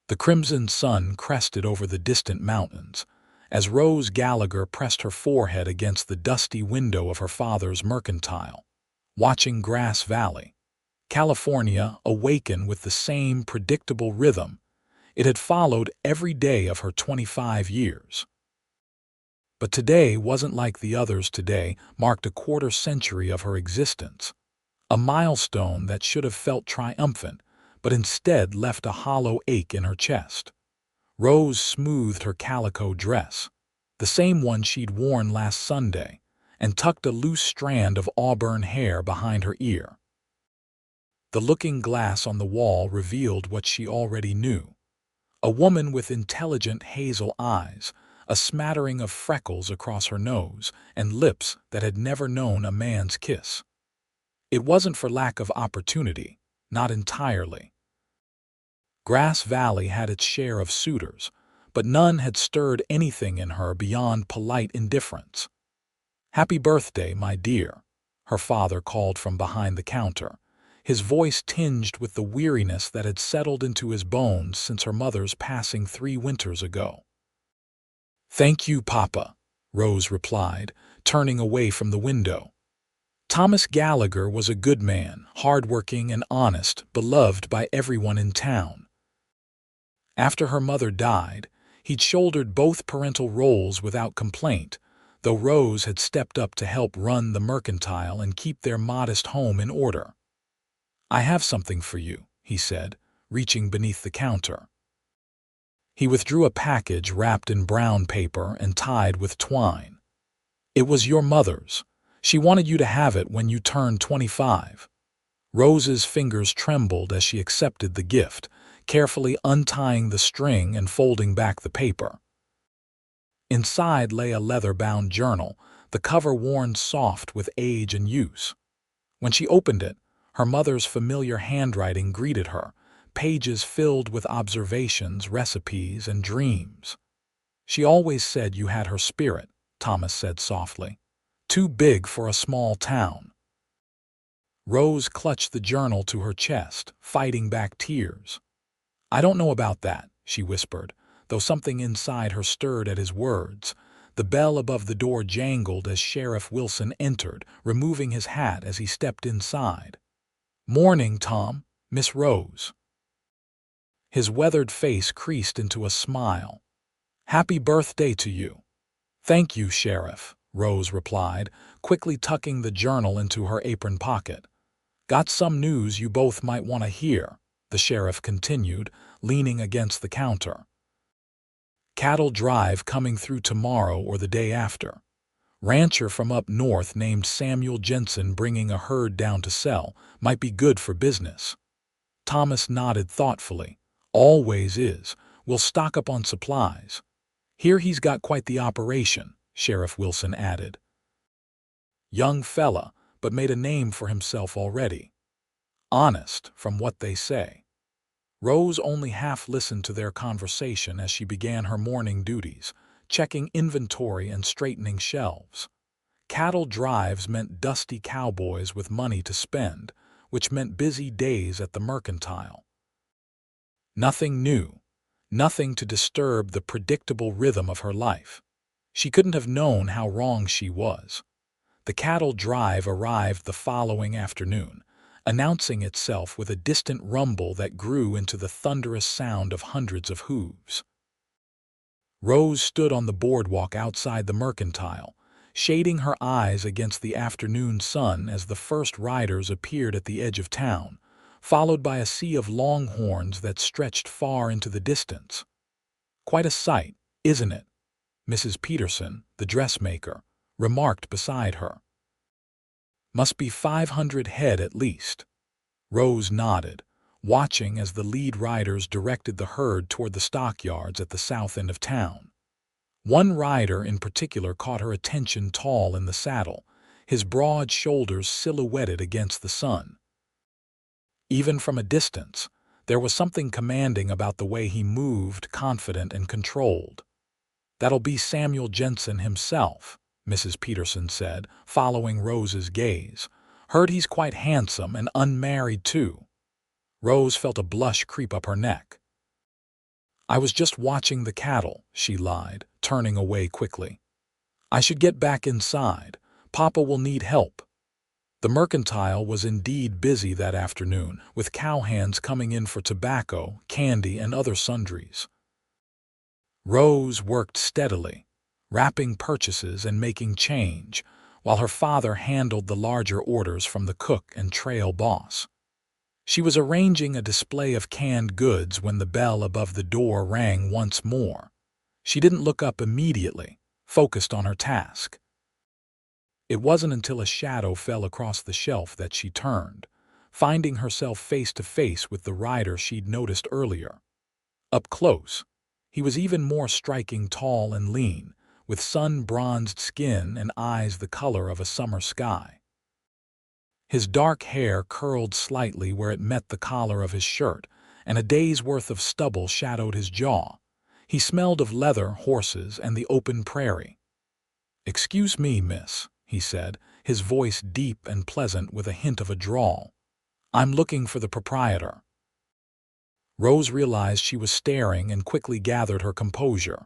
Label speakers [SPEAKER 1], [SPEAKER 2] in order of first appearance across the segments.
[SPEAKER 1] The crimson sun crested over the distant mountains, as Rose Gallagher pressed her forehead against the dusty window of her father's mercantile, watching Grass Valley, California, awaken with the same predictable rhythm it had followed every day of her 25 years. But today wasn't like the others. Today marked a quarter century of her existence, a milestone that should have felt triumphant, but instead left a hollow ache in her chest. Rose smoothed her calico dress, the same one she'd worn last Sunday, and tucked a loose strand of auburn hair behind her ear. The looking glass on the wall revealed what she already knew: a woman with intelligent hazel eyes, a smattering of freckles across her nose, and lips that had never known a man's kiss. It wasn't for lack of opportunity, not entirely. Grass Valley had its share of suitors, but none had stirred anything in her beyond polite indifference. "Happy birthday, my dear," her father called from behind the counter, his voice tinged with the weariness that had settled into his bones since her mother's passing 3 winters ago. "Thank you, Papa," Rose replied, turning away from the window. Thomas Gallagher was a good man, hardworking and honest, beloved by everyone in town. After her mother died, he'd shouldered both parental roles without complaint, though Rose had stepped up to help run the mercantile and keep their modest home in order. "I have something for you," he said, reaching beneath the counter. He withdrew a package wrapped in brown paper and tied with twine. "It was your mother's. She wanted you to have it when you turned 25. Rose's fingers trembled as she accepted the gift, carefully untying the string and folding back the paper. Inside lay a leather-bound journal, the cover worn soft with age and use. When she opened it, her mother's familiar handwriting greeted her, pages filled with observations, recipes, and dreams. "She always said you had her spirit," Thomas said softly. "Too big for a small town." Rose clutched the journal to her chest, fighting back tears. "I don't know about that," she whispered, though something inside her stirred at his words. The bell above the door jangled as Sheriff Wilson entered, removing his hat as he stepped inside. "Morning, Tom, Miss Rose." His weathered face creased into a smile. "Happy birthday to you." "Thank you, Sheriff," Rose replied, quickly tucking the journal into her apron pocket. "Got some news you both might want to hear," the sheriff continued, leaning against the counter. "Cattle drive coming through tomorrow or the day after. Rancher from up north named Samuel Jenson bringing a herd down to sell. Might be good for business." Thomas nodded thoughtfully. "Always is. We'll stock up on supplies. Here he's got quite the operation," Sheriff Wilson added. "Young fella, but made a name for himself already. Honest, from what they say." Rose only half listened to their conversation as she began her morning duties, checking inventory and straightening shelves. Cattle drives meant dusty cowboys with money to spend, which meant busy days at the mercantile. Nothing new, nothing to disturb the predictable rhythm of her life. She couldn't have known how wrong she was. The cattle drive arrived the following afternoon, announcing itself with a distant rumble that grew into the thunderous sound of hundreds of hooves. Rose stood on the boardwalk outside the mercantile, shading her eyes against the afternoon sun as the first riders appeared at the edge of town, followed by a sea of longhorns that stretched far into the distance. "Quite a sight, isn't it?" Mrs. Peterson, the dressmaker, remarked beside her. "Must be 500 head at least." Rose nodded, watching as the lead riders directed the herd toward the stockyards at the south end of town. One rider in particular caught her attention, tall in the saddle, his broad shoulders silhouetted against the sun. Even from a distance, there was something commanding about the way he moved, confident and controlled. "That'll be Samuel Jenson himself," Mrs. Peterson said, following Rose's gaze. "Heard he's quite handsome and unmarried, too." Rose felt a blush creep up her neck. "I was just watching the cattle," she lied, turning away quickly. "I should get back inside. Papa will need help." The mercantile was indeed busy that afternoon, with cowhands coming in for tobacco, candy, and other sundries. Rose worked steadily, wrapping purchases and making change, while her father handled the larger orders from the cook and trail boss. She was arranging a display of canned goods when the bell above the door rang once more. She didn't look up immediately, focused on her task. It wasn't until a shadow fell across the shelf that she turned, finding herself face to face with the rider she'd noticed earlier. Up close, he was even more striking, tall and lean, with sun-bronzed skin and eyes the color of a summer sky. His dark hair curled slightly where it met the collar of his shirt, and a day's worth of stubble shadowed his jaw. He smelled of leather, horses, and the open prairie. "Excuse me, miss," he said, his voice deep and pleasant with a hint of a drawl. "I'm looking for the proprietor." Rose realized she was staring and quickly gathered her composure.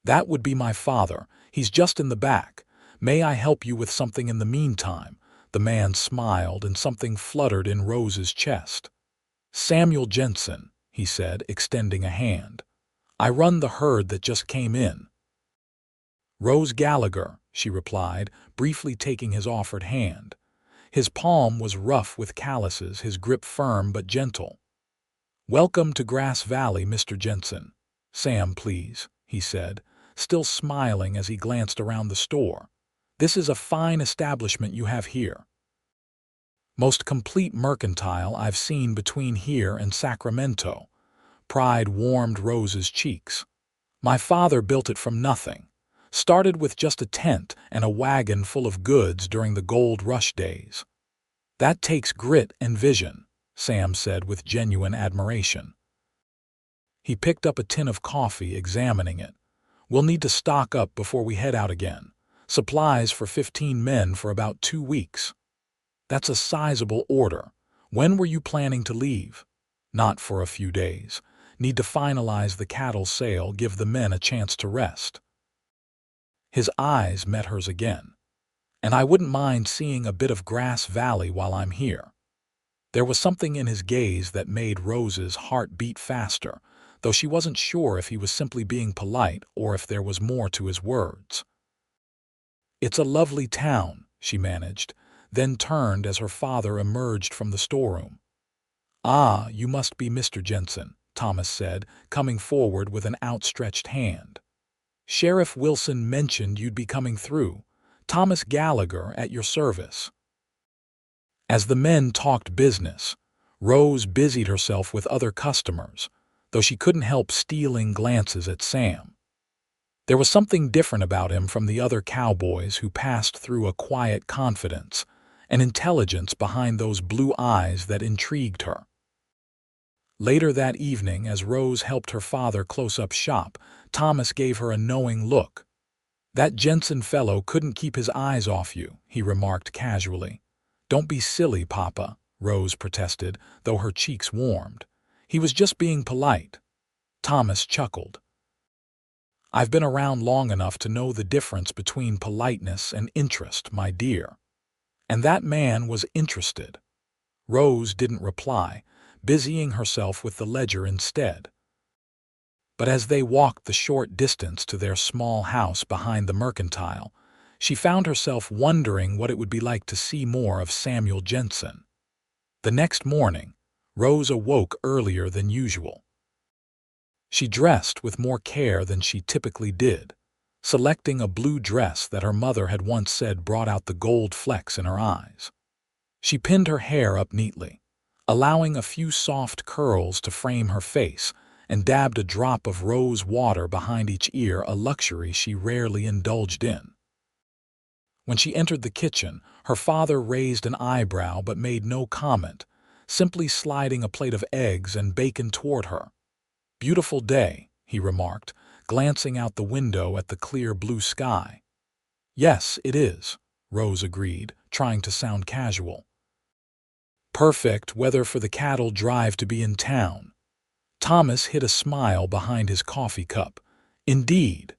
[SPEAKER 1] "That would be my father. He's just in the back. May I help you with something in the meantime?" The man smiled, and something fluttered in Rose's chest. "Samuel Jenson," he said, extending a hand. "I run the herd that just came in." "Rose Gallagher," she replied, briefly taking his offered hand. His palm was rough with calluses, his grip firm but gentle. "Welcome to Grass Valley, Mr. Jenson. Sam, please," he said, still smiling as he glanced around the store. "This is a fine establishment you have here." "Most complete mercantile I've seen between here and Sacramento." Pride warmed Rose's cheeks. "My father built it from nothing. Started with just a tent and a wagon full of goods during the gold rush days." "That takes grit and vision," Sam said with genuine admiration. He picked up a tin of coffee, examining it. "We'll need to stock up before we head out again. Supplies for 15 men for about 2 weeks. "That's a sizable order. When were you planning to leave?" "Not for a few days. Need to finalize the cattle sale, give the men a chance to rest." His eyes met hers again. "And I wouldn't mind seeing a bit of Grass Valley while I'm here." There was something in his gaze that made Rose's heart beat faster, though she wasn't sure if he was simply being polite or if there was more to his words. "It's a lovely town," she managed, then turned as her father emerged from the storeroom. "Ah, you must be Mr. Jenson," Thomas said, coming forward with an outstretched hand. "Sheriff Wilson mentioned you'd be coming through. Thomas Gallagher at your service." As the men talked business, Rose busied herself with other customers, though she couldn't help stealing glances at Sam. There was something different about him from the other cowboys who passed through, a quiet confidence, an intelligence behind those blue eyes that intrigued her. Later that evening, as Rose helped her father close up shop, Thomas gave her a knowing look. "That Jenson fellow couldn't keep his eyes off you," he remarked casually. "Don't be silly, Papa," Rose protested, though her cheeks warmed. "He was just being polite." Thomas chuckled. "I've been around long enough to know the difference between politeness and interest, my dear." And that man was interested. Rose didn't reply, busying herself with the ledger instead. But as they walked the short distance to their small house behind the mercantile, she found herself wondering what it would be like to see more of Samuel Jenson. The next morning, Rose awoke earlier than usual. She dressed with more care than she typically did, selecting a blue dress that her mother had once said brought out the gold flecks in her eyes. She pinned her hair up neatly, allowing a few soft curls to frame her face, and dabbed a drop of rose water behind each ear, a luxury she rarely indulged in. When she entered the kitchen, her father raised an eyebrow but made no comment, simply sliding a plate of eggs and bacon toward her. "Beautiful day," he remarked, glancing out the window at the clear blue sky. "Yes, it is," Rose agreed, trying to sound casual. "Perfect weather for the cattle drive to be in town." Thomas hid a smile behind his coffee cup. Indeed.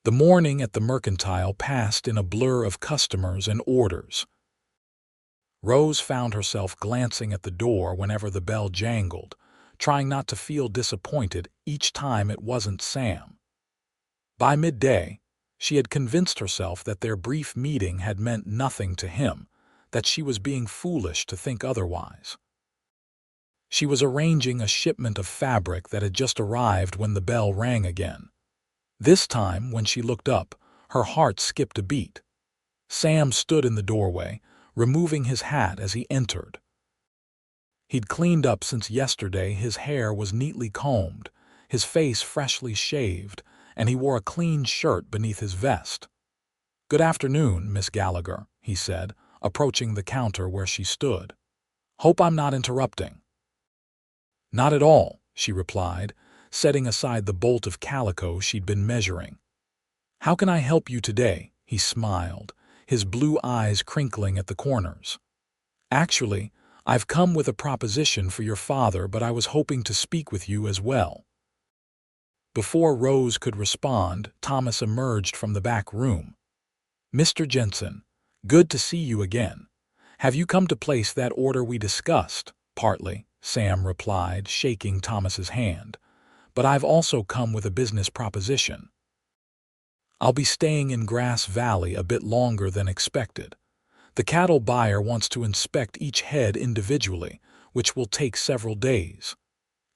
[SPEAKER 1] The morning at the mercantile passed in a blur of customers and orders. Rose found herself glancing at the door whenever the bell jangled, trying not to feel disappointed each time it wasn't Sam. By midday, she had convinced herself that their brief meeting had meant nothing to him, that she was being foolish to think otherwise. She was arranging a shipment of fabric that had just arrived when the bell rang again. This time, when she looked up, her heart skipped a beat. Sam stood in the doorway, removing his hat as he entered. He'd cleaned up since yesterday, his hair was neatly combed, his face freshly shaved, and he wore a clean shirt beneath his vest. "Good afternoon, Miss Gallagher," he said, approaching the counter where she stood. "Hope I'm not interrupting." "Not at all," she replied, setting aside the bolt of calico she'd been measuring. "How can I help you today?" He smiled, his blue eyes crinkling at the corners. "Actually, I've come with a proposition for your father, but I was hoping to speak with you as well." Before Rose could respond, Thomas emerged from the back room. "Mr. Jenson, good to see you again. Have you come to place that order we discussed?" "Partly," Sam replied, shaking Thomas's hand. "But I've also come with a business proposition. I'll be staying in Grass Valley a bit longer than expected. The cattle buyer wants to inspect each head individually, which will take several days.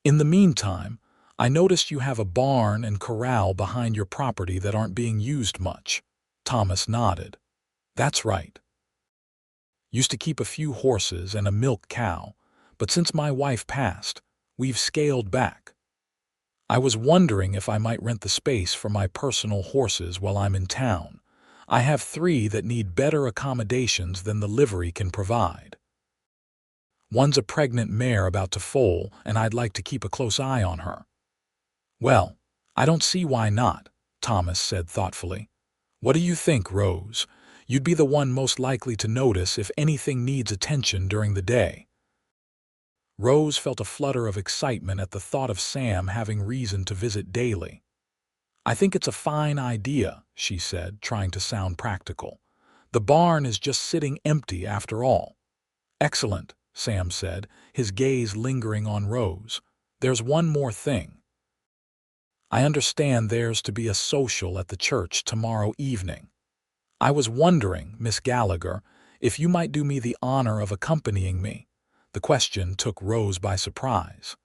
[SPEAKER 1] In the meantime, I noticed you have a barn and corral behind your property that aren't being used much." Thomas nodded. "That's right. Used to keep a few horses and a milk cow, but since my wife passed, we've scaled back. I was wondering if I might rent the space for my personal horses while I'm in town. I have 3 that need better accommodations than the livery can provide. One's a pregnant mare about to foal, and I'd like to keep a close eye on her." "Well, I don't see why not," Thomas said thoughtfully. "What do you think, Rose? You'd be the one most likely to notice if anything needs attention during the day." Rose felt a flutter of excitement at the thought of Sam having reason to visit daily. "I think it's a fine idea," she said, trying to sound practical. "The barn is just sitting empty after all." "Excellent," Sam said, his gaze lingering on Rose. "There's one more thing. I understand there's to be a social at the church tomorrow evening. I was wondering, Miss Gallagher, if you might do me the honor of accompanying me." The question took Rose by surprise.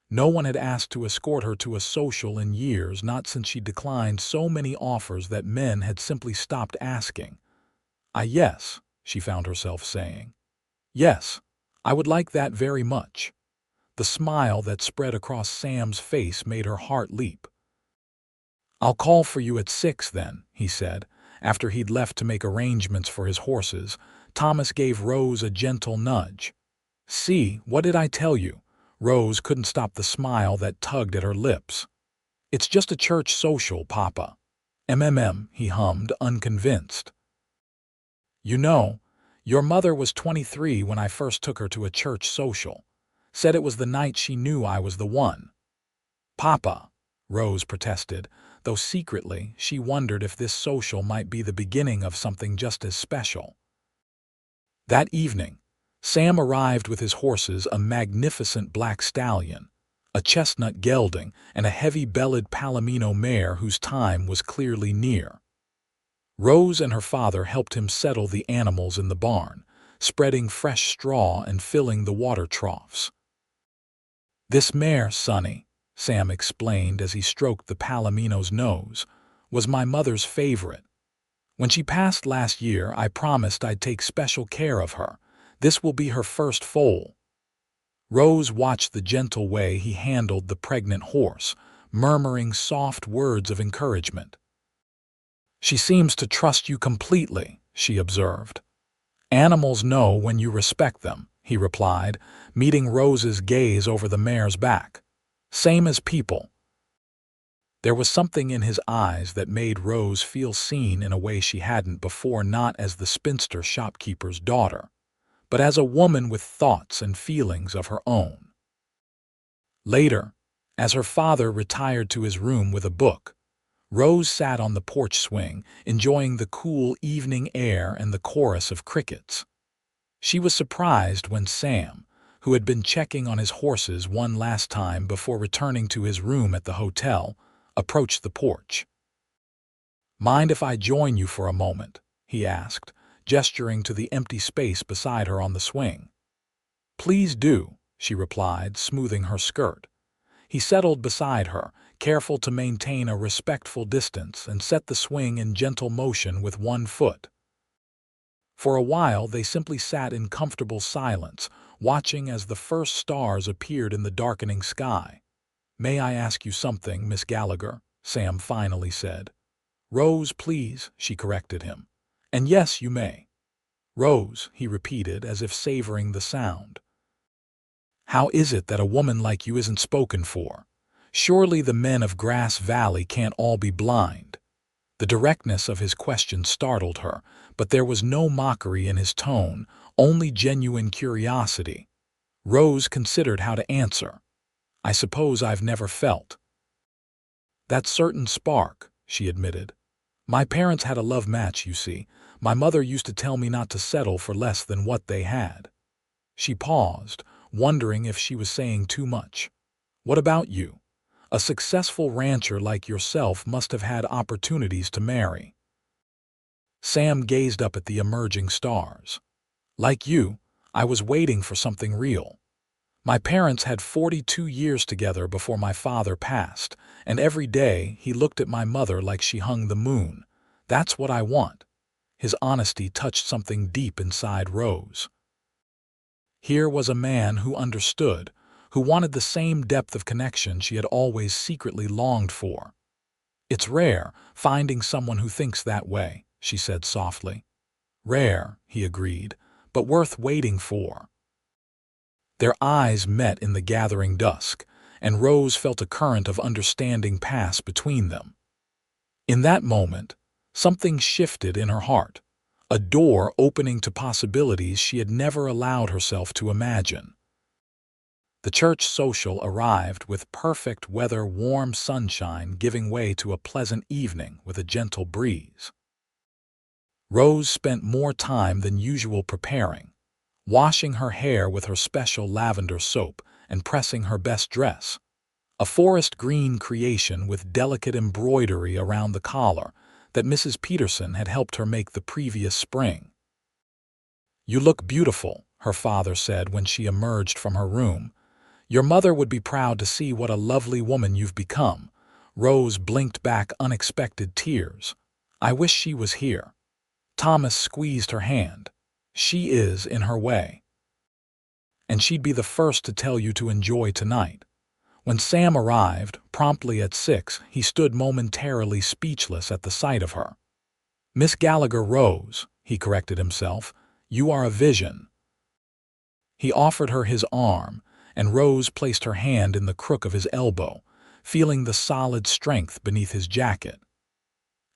[SPEAKER 1] No one had asked to escort her to a social in years, not since she declined so many offers that men had simply stopped asking. Yes," she found herself saying. "Yes, I would like that very much." The smile that spread across Sam's face made her heart leap. "I'll call for you at 6 then," he said. After he'd left to make arrangements for his horses, Thomas gave Rose a gentle nudge. "See, what did I tell you?" Rose couldn't stop the smile that tugged at her lips. "It's just a church social, Papa." He hummed, unconvinced. "You know, your mother was 23 when I first took her to a church social. Said it was the night she knew I was the one." "Papa," Rose protested, though secretly she wondered if this social might be the beginning of something just as special. That evening, Sam arrived with his horses, a magnificent black stallion, a chestnut gelding, and a heavy-bellied Palomino mare whose time was clearly near. Rose and her father helped him settle the animals in the barn, spreading fresh straw and filling the water troughs. "This mare, Sonny," Sam explained as he stroked the Palomino's nose, "was my mother's favorite. When she passed last year, I promised I'd take special care of her. This will be her first foal." Rose watched the gentle way he handled the pregnant horse, murmuring soft words of encouragement. "She seems to trust you completely," she observed. "Animals know when you respect them," he replied, meeting Rose's gaze over the mare's back. "Same as people." There was something in his eyes that made Rose feel seen in a way she hadn't before, not as the spinster shopkeeper's daughter, but as a woman with thoughts and feelings of her own. Later, as her father retired to his room with a book, Rose sat on the porch swing, enjoying the cool evening air and the chorus of crickets. She was surprised when Sam, who had been checking on his horses one last time before returning to his room at the hotel, approached the porch. "Mind if I join you for a moment?" he asked, gesturing to the empty space beside her on the swing. "Please do," she replied, smoothing her skirt. He settled beside her, careful to maintain a respectful distance, and set the swing in gentle motion with one foot. For a while they simply sat in comfortable silence, watching as the first stars appeared in the darkening sky. "May I ask you something, Miss Gallagher?" Sam finally said. "Rose, please," she corrected him. "And yes, you may." "Rose," he repeated, as if savoring the sound. "How is it that a woman like you isn't spoken for? Surely the men of Grass Valley can't all be blind." The directness of his question startled her, but there was no mockery in his tone, only genuine curiosity. Rose considered how to answer. "I suppose I've never felt that certain spark," she admitted. "My parents had a love match, you see. My mother used to tell me not to settle for less than what they had." She paused, wondering if she was saying too much. "What about you? A successful rancher like yourself must have had opportunities to marry." Sam gazed up at the emerging stars. "Like you, I was waiting for something real. My parents had 42 years together before my father passed, and every day he looked at my mother like she hung the moon. That's what I want." His honesty touched something deep inside Rose. Here was a man who understood, who wanted the same depth of connection she had always secretly longed for. "It's rare, finding someone who thinks that way," she said softly. "Rare," he agreed, "but worth waiting for." Their eyes met in the gathering dusk, and Rose felt a current of understanding pass between them. In that moment, something shifted in her heart, a door opening to possibilities she had never allowed herself to imagine. The church social arrived with perfect weather, warm sunshine giving way to a pleasant evening with a gentle breeze. Rose spent more time than usual preparing, washing her hair with her special lavender soap and pressing her best dress, a forest green creation with delicate embroidery around the collar that Mrs. Peterson had helped her make the previous spring. "You look beautiful," her father said when she emerged from her room. "Your mother would be proud to see what a lovely woman you've become." Rose blinked back unexpected tears. "I wish she was here." Thomas squeezed her hand. "She is in her way. And she'd be the first to tell you to enjoy tonight." When Sam arrived, promptly at 6, he stood momentarily speechless at the sight of her. "Miss Gallagher Rose," he corrected himself. "You are a vision." He offered her his arm, and Rose placed her hand in the crook of his elbow, feeling the solid strength beneath his jacket.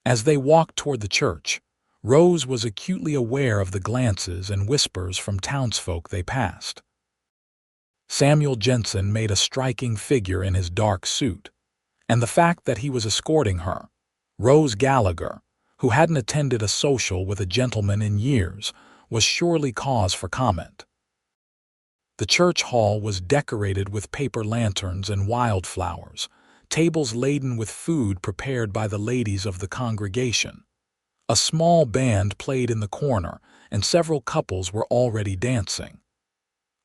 [SPEAKER 1] As they walked toward the church, Rose was acutely aware of the glances and whispers from townsfolk they passed. Samuel Jenson made a striking figure in his dark suit, and the fact that he was escorting her, Rose Gallagher, who hadn't attended a social with a gentleman in years, was surely cause for comment. The church hall was decorated with paper lanterns and wildflowers, tables laden with food prepared by the ladies of the congregation. A small band played in the corner, and several couples were already dancing.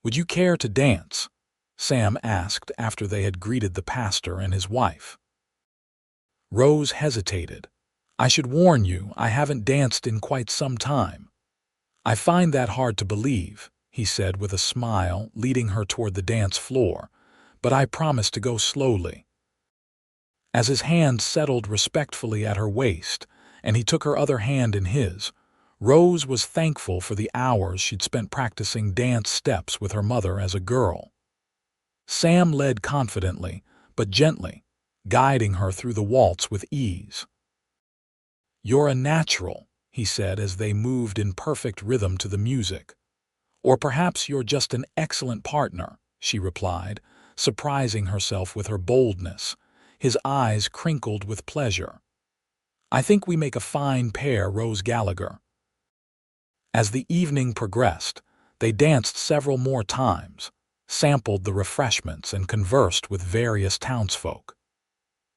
[SPEAKER 1] "Would you care to dance?" Sam asked after they had greeted the pastor and his wife. Rose hesitated. "I should warn you, I haven't danced in quite some time." "I find that hard to believe," he said with a smile, leading her toward the dance floor, "but I promise to go slowly." As his hand settled respectfully at her waist, and he took her other hand in his, Rose was thankful for the hours she'd spent practicing dance steps with her mother as a girl. Sam led confidently, but gently, guiding her through the waltz with ease. "You're a natural," he said as they moved in perfect rhythm to the music. "Or perhaps you're just an excellent partner," she replied, surprising herself with her boldness. His eyes crinkled with pleasure. "I think we make a fine pair, Rose Gallagher." As the evening progressed, they danced several more times, sampled the refreshments, and conversed with various townsfolk.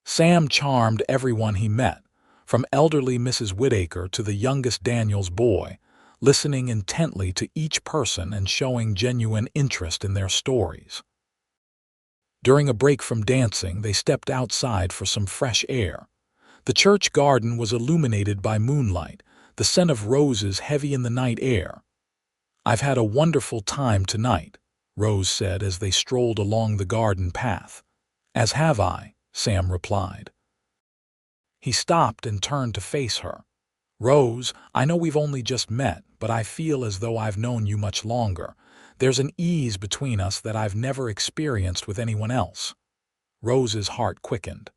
[SPEAKER 1] Sam charmed everyone he met, from elderly Mrs. Whittaker to the youngest Daniel's boy, listening intently to each person and showing genuine interest in their stories. During a break from dancing, they stepped outside for some fresh air. The church garden was illuminated by moonlight, the scent of roses heavy in the night air. "I've had a wonderful time tonight," Rose said as they strolled along the garden path. "As have I," Sam replied. He stopped and turned to face her. "Rose, I know we've only just met, but I feel as though I've known you much longer. There's an ease between us that I've never experienced with anyone else." Rose's heart quickened.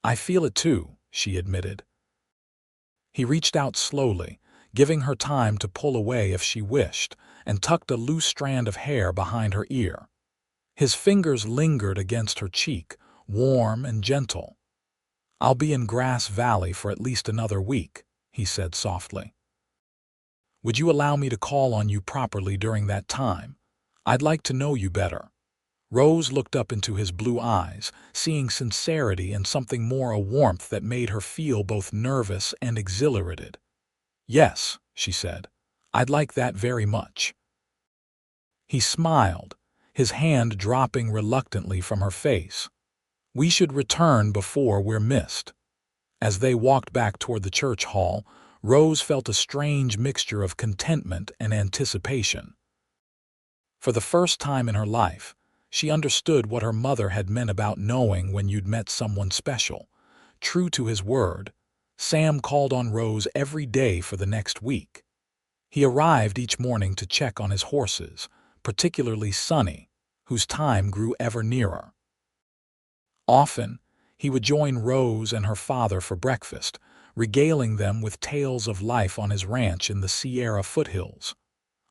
[SPEAKER 1] "I feel it too," she admitted. He reached out slowly, giving her time to pull away if she wished, and tucked a loose strand of hair behind her ear. His fingers lingered against her cheek, warm and gentle. "I'll be in Grass Valley for at least another week," he said softly. "Would you allow me to call on you properly during that time? I'd like to know you better." Rose looked up into his blue eyes, seeing sincerity and something more, a warmth that made her feel both nervous and exhilarated. "Yes," she said, "I'd like that very much." He smiled, his hand dropping reluctantly from her face. "We should return before we're missed." As they walked back toward the church hall, Rose felt a strange mixture of contentment and anticipation. For the first time in her life, she understood what her mother had meant about knowing when you'd met someone special. True to his word, Sam called on Rose every day for the next week. He arrived each morning to check on his horses, particularly Sonny, whose time grew ever nearer. Often, he would join Rose and her father for breakfast, regaling them with tales of life on his ranch in the Sierra foothills.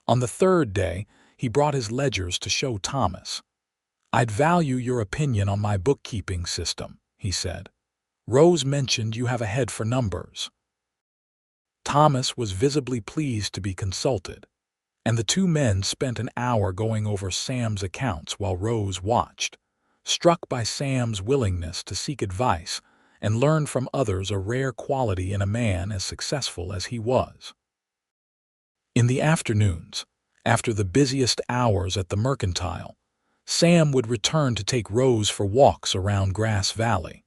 [SPEAKER 1] On the third day, he brought his ledgers to show Thomas. "I'd value your opinion on my bookkeeping system," he said. "Rose mentioned you have a head for numbers." Thomas was visibly pleased to be consulted, and the two men spent an hour going over Sam's accounts while Rose watched, struck by Sam's willingness to seek advice and learn from others, a rare quality in a man as successful as he was. In the afternoons, after the busiest hours at the mercantile, Sam would return to take Rose for walks around Grass Valley.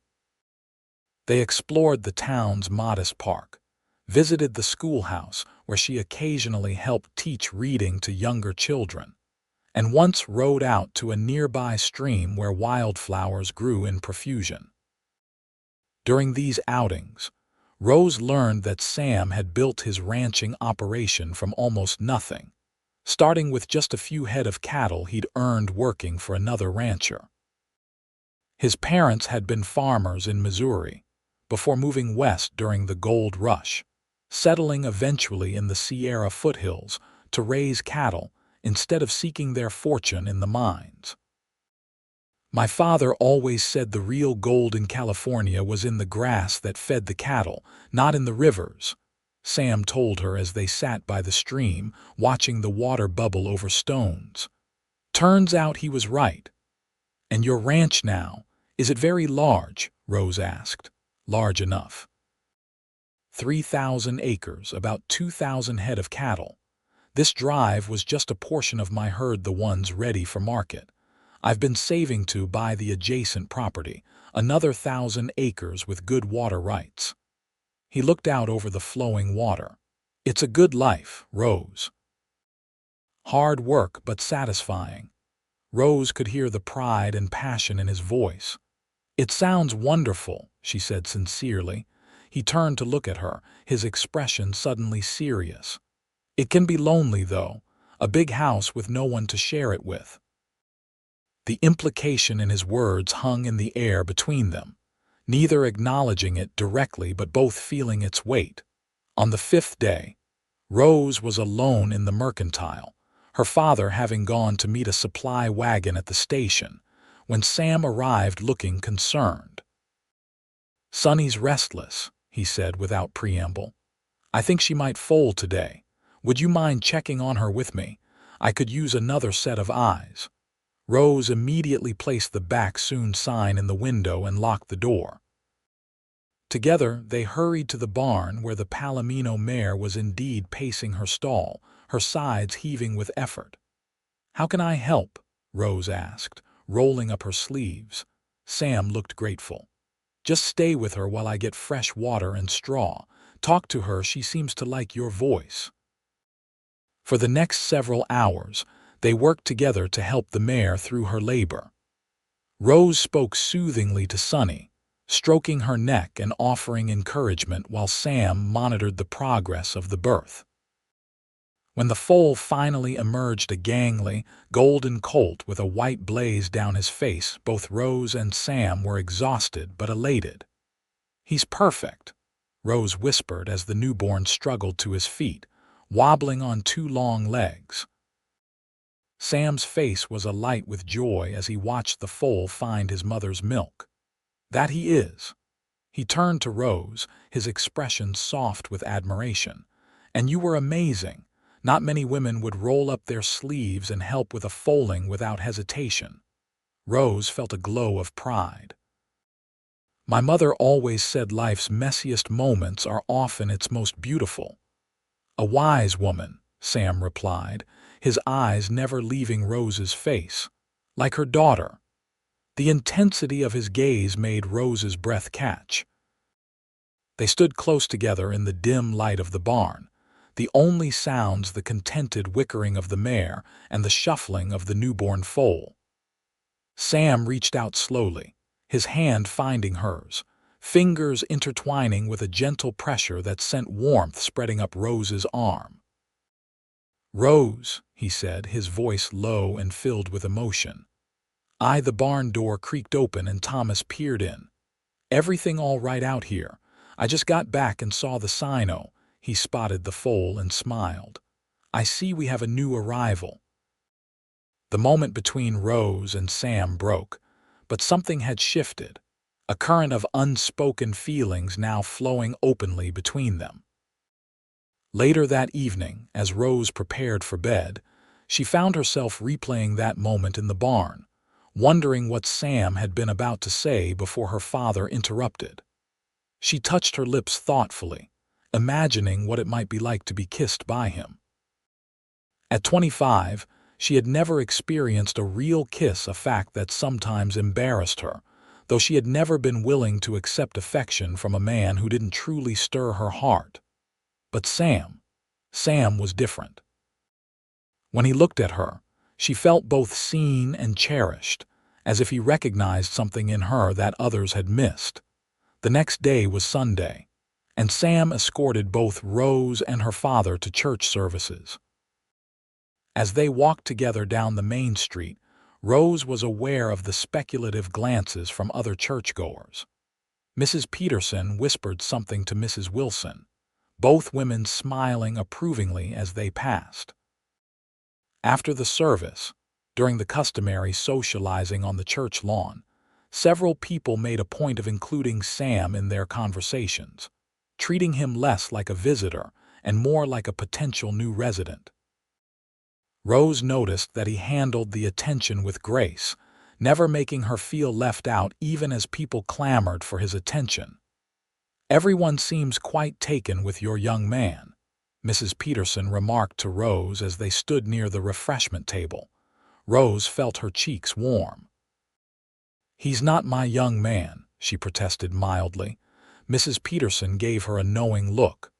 [SPEAKER 1] They explored the town's modest park, visited the schoolhouse where she occasionally helped teach reading to younger children, and once rode out to a nearby stream where wildflowers grew in profusion. During these outings, Rose learned that Sam had built his ranching operation from almost nothing, starting with just a few head of cattle he'd earned working for another rancher. His parents had been farmers in Missouri before moving west during the gold rush, settling eventually in the Sierra foothills to raise cattle instead of seeking their fortune in the mines. "My father always said the real gold in California was in the grass that fed the cattle, not in the rivers," Sam told her as they sat by the stream, watching the water bubble over stones. "Turns out he was right." "And your ranch now, is it very large?" Rose asked. "Large enough." 3,000 acres, about 2,000 head of cattle. This drive was just a portion of my herd, the ones ready for market. I've been saving to buy the adjacent property, another 1,000 acres with good water rights. He looked out over the flowing water. "It's a good life, Rose." "Hard work, but satisfying." Rose could hear the pride and passion in his voice. "It sounds wonderful," she said sincerely. He turned to look at her, his expression suddenly serious. "It can be lonely, though, a big house with no one to share it with." The implication in his words hung in the air between them, neither acknowledging it directly but both feeling its weight. On the fifth day, Rose was alone in the mercantile, her father having gone to meet a supply wagon at the station, when Sam arrived looking concerned. "Sonny's restless," he said without preamble. "I think she might fold today. Would you mind checking on her with me? I could use another set of eyes." Rose immediately placed the "back soon" sign in the window and locked the door. Together, they hurried to the barn where the Palomino mare was indeed pacing her stall, her sides heaving with effort. "How can I help?" Rose asked, rolling up her sleeves. Sam looked grateful. "Just stay with her while I get fresh water and straw. Talk to her, she seems to like your voice." For the next several hours, they worked together to help the mare through her labor. Rose spoke soothingly to Sonny, stroking her neck and offering encouragement while Sam monitored the progress of the birth. When the foal finally emerged, a gangly, golden colt with a white blaze down his face, both Rose and Sam were exhausted but elated. "He's perfect," Rose whispered as the newborn struggled to his feet, wobbling on two long legs. Sam's face was alight with joy as he watched the foal find his mother's milk. "That he is." He turned to Rose, his expression soft with admiration. "And you were amazing. Not many women would roll up their sleeves and help with a foaling without hesitation." Rose felt a glow of pride. "My mother always said life's messiest moments are often its most beautiful." "A wise woman," Sam replied, his eyes never leaving Rose's face. "Like her daughter." The intensity of his gaze made Rose's breath catch. They stood close together in the dim light of the barn, the only sounds the contented whickering of the mare and the shuffling of the newborn foal. Sam reached out slowly, his hand finding hers, fingers intertwining with a gentle pressure that sent warmth spreading up Rose's arm. "Rose," he said, his voice low and filled with emotion. The barn door creaked open and Thomas peered in. "Everything all right out here? I just got back and saw the sign." He spotted the foal and smiled. "I see we have a new arrival." The moment between Rose and Sam broke, but something had shifted, a current of unspoken feelings now flowing openly between them. Later that evening, as Rose prepared for bed, she found herself replaying that moment in the barn, wondering what Sam had been about to say before her father interrupted. She touched her lips thoughtfully, imagining what it might be like to be kissed by him. At 25, she had never experienced a real kiss, a fact that sometimes embarrassed her, though she had never been willing to accept affection from a man who didn't truly stir her heart. But Sam was different. When he looked at her, she felt both seen and cherished, as if he recognized something in her that others had missed. The next day was Sunday, and Sam escorted both Rose and her father to church services. As they walked together down the main street, Rose was aware of the speculative glances from other churchgoers. Mrs. Peterson whispered something to Mrs. Wilson, both women smiling approvingly as they passed. After the service, during the customary socializing on the church lawn, several people made a point of including Sam in their conversations, treating him less like a visitor and more like a potential new resident. Rose noticed that he handled the attention with grace, never making her feel left out even as people clamored for his attention. "Everyone seems quite taken with your young man," Mrs. Peterson remarked to Rose as they stood near the refreshment table. Rose felt her cheeks warm. "He's not my young man," she protested mildly. Mrs. Peterson gave her a knowing look.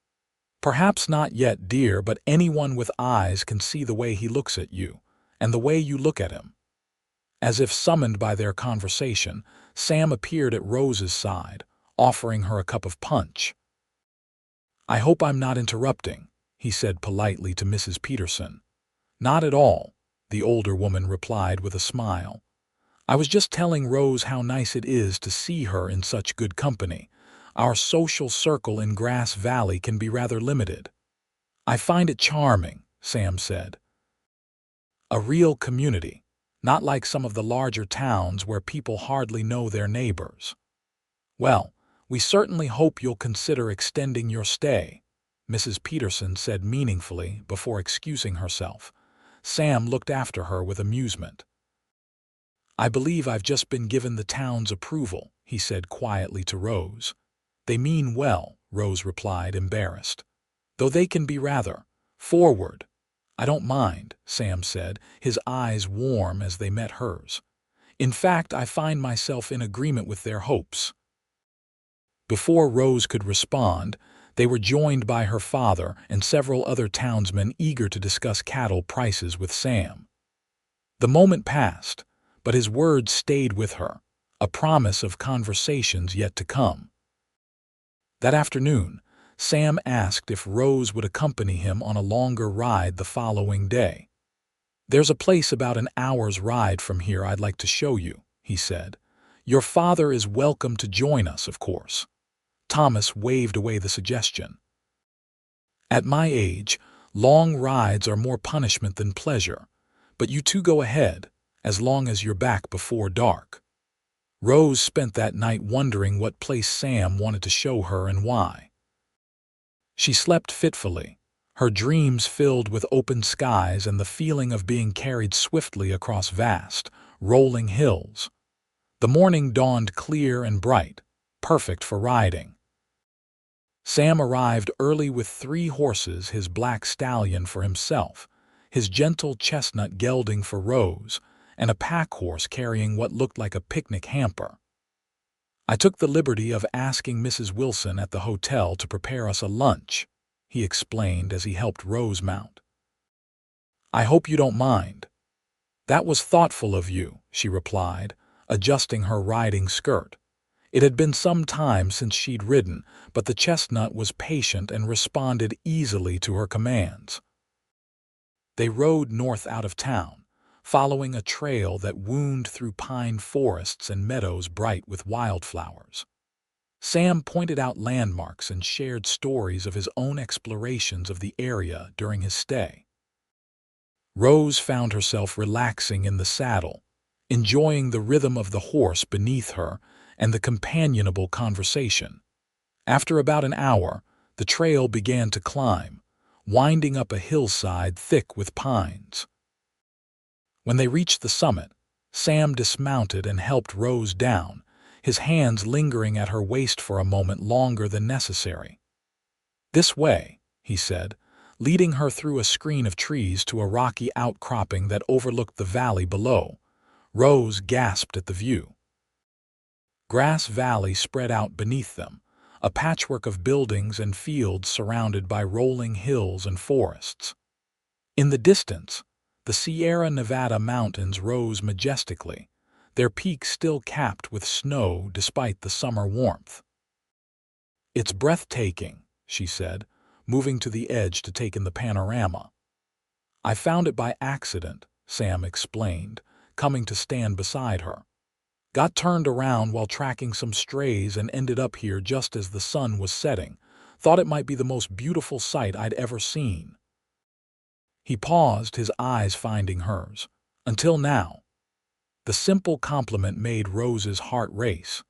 [SPEAKER 1] "Perhaps not yet, dear, but anyone with eyes can see the way he looks at you, and the way you look at him." As if summoned by their conversation, Sam appeared at Rose's side, offering her a cup of punch. "I hope I'm not interrupting," he said politely to Mrs. Peterson. "Not at all," the older woman replied with a smile. "I was just telling Rose how nice it is to see her in such good company. Our social circle in Grass Valley can be rather limited." "I find it charming," Sam said. "A real community, not like some of the larger towns where people hardly know their neighbors. Well, we certainly hope you'll consider extending your stay, Mrs. Peterson said meaningfully before excusing herself. Sam looked after her with amusement. I believe I've just been given the town's approval, he said quietly to Rose. They mean well, Rose replied, embarrassed. Though they can be rather forward. I don't mind, Sam said, his eyes warm as they met hers. In fact, I find myself in agreement with their hopes. Before Rose could respond, they were joined by her father and several other townsmen eager to discuss cattle prices with Sam. The moment passed, but his words stayed with her, a promise of conversations yet to come. That afternoon, Sam asked if Rose would accompany him on a longer ride the following day. There's a place about an hour's ride from here I'd like to show you, he said. Your father is welcome to join us, of course. Thomas waved away the suggestion. At my age, long rides are more punishment than pleasure, but you two go ahead, as long as you're back before dark. Rose spent that night wondering what place Sam wanted to show her and why. She slept fitfully, her dreams filled with open skies and the feeling of being carried swiftly across vast, rolling hills. The morning dawned clear and bright, perfect for riding. Sam arrived early with 3 horses, his black stallion for himself, his gentle chestnut gelding for Rose, and a pack horse carrying what looked like a picnic hamper. I took the liberty of asking Mrs. Wilson at the hotel to prepare us a lunch, he explained as he helped Rose mount. I hope you don't mind. That was thoughtful of you, she replied, adjusting her riding skirt. It had been some time since she'd ridden, but the chestnut was patient and responded easily to her commands. They rode north out of town, following a trail that wound through pine forests and meadows bright with wildflowers. Sam pointed out landmarks and shared stories of his own explorations of the area during his stay. Rose found herself relaxing in the saddle, enjoying the rhythm of the horse beneath her and the companionable conversation. After about an hour, the trail began to climb, winding up a hillside thick with pines. When they reached the summit, Sam dismounted and helped Rose down, his hands lingering at her waist for a moment longer than necessary. This way, he said, leading her through a screen of trees to a rocky outcropping that overlooked the valley below. Rose gasped at the view. Grass Valley spread out beneath them, a patchwork of buildings and fields surrounded by rolling hills and forests. In the distance, the Sierra Nevada mountains rose majestically, their peaks still capped with snow despite the summer warmth. It's breathtaking, she said, moving to the edge to take in the panorama. I found it by accident, Sam explained, coming to stand beside her. Got turned around while tracking some strays and ended up here just as the sun was setting. Thought it might be the most beautiful sight I'd ever seen. He paused, his eyes finding hers. Until now. The simple compliment made Rose's heart race.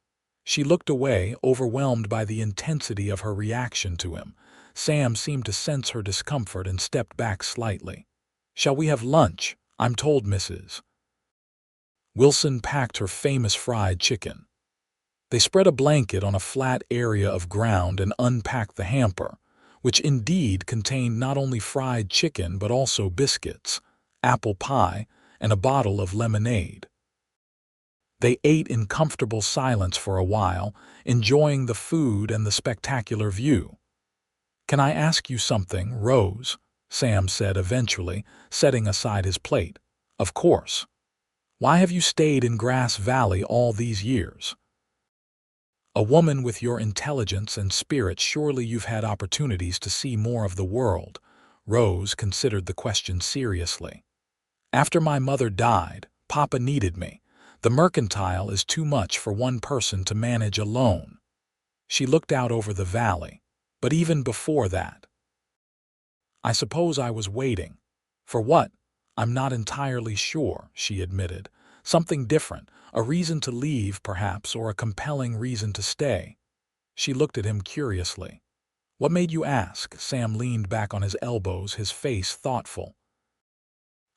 [SPEAKER 1] She looked away, overwhelmed by the intensity of her reaction to him. Sam seemed to sense her discomfort and stepped back slightly. Shall we have lunch? I'm told Mrs. Wilson packed her famous fried chicken. They spread a blanket on a flat area of ground and unpacked the hamper, which indeed contained not only fried chicken but also biscuits, apple pie, and a bottle of lemonade. They ate in comfortable silence for a while, enjoying the food and the spectacular view. Can I ask you something, Rose? Sam said eventually, setting aside his plate. Of course. Why have you stayed in Grass Valley all these years? A woman with your intelligence and spirit, surely you've had opportunities to see more of the world. Rose considered the question seriously. After my mother died, Papa needed me. The mercantile is too much for one person to manage alone. She looked out over the valley. But even before that, I suppose I was waiting. For what? "I'm not entirely sure," she admitted. "Something different, a reason to leave, perhaps, or a compelling reason to stay." She looked at him curiously. "What made you ask?" Sam leaned back on his elbows, his face thoughtful.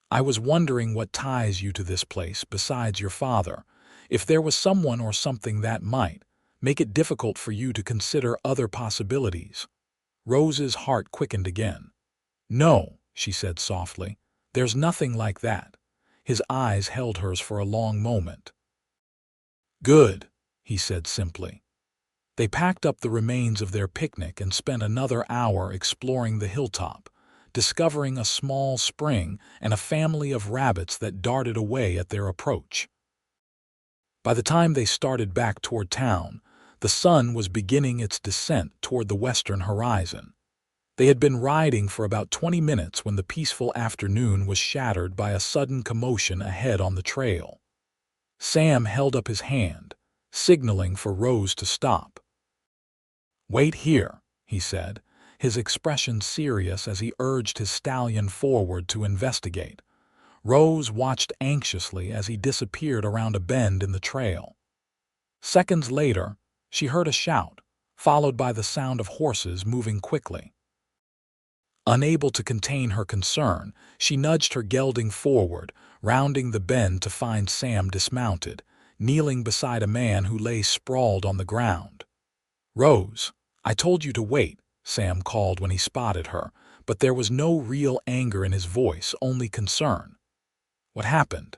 [SPEAKER 1] "I was wondering what ties you to this place besides your father. If there was someone or something that might make it difficult for you to consider other possibilities." Rose's heart quickened again. "No," she said softly. "There's nothing like that." His eyes held hers for a long moment. "Good," he said simply. They packed up the remains of their picnic and spent another hour exploring the hilltop, discovering a small spring and a family of rabbits that darted away at their approach. By the time they started back toward town, the sun was beginning its descent toward the western horizon. They had been riding for about 20 minutes when the peaceful afternoon was shattered by a sudden commotion ahead on the trail. Sam held up his hand, signaling for Rose to stop. "Wait here," he said, his expression serious as he urged his stallion forward to investigate. Rose watched anxiously as he disappeared around a bend in the trail. Seconds later, she heard a shout, followed by the sound of horses moving quickly. Unable to contain her concern, she nudged her gelding forward, rounding the bend to find Sam dismounted, kneeling beside a man who lay sprawled on the ground. "Rose, I told you to wait," Sam called when he spotted her, but there was no real anger in his voice, only concern. "What happened?"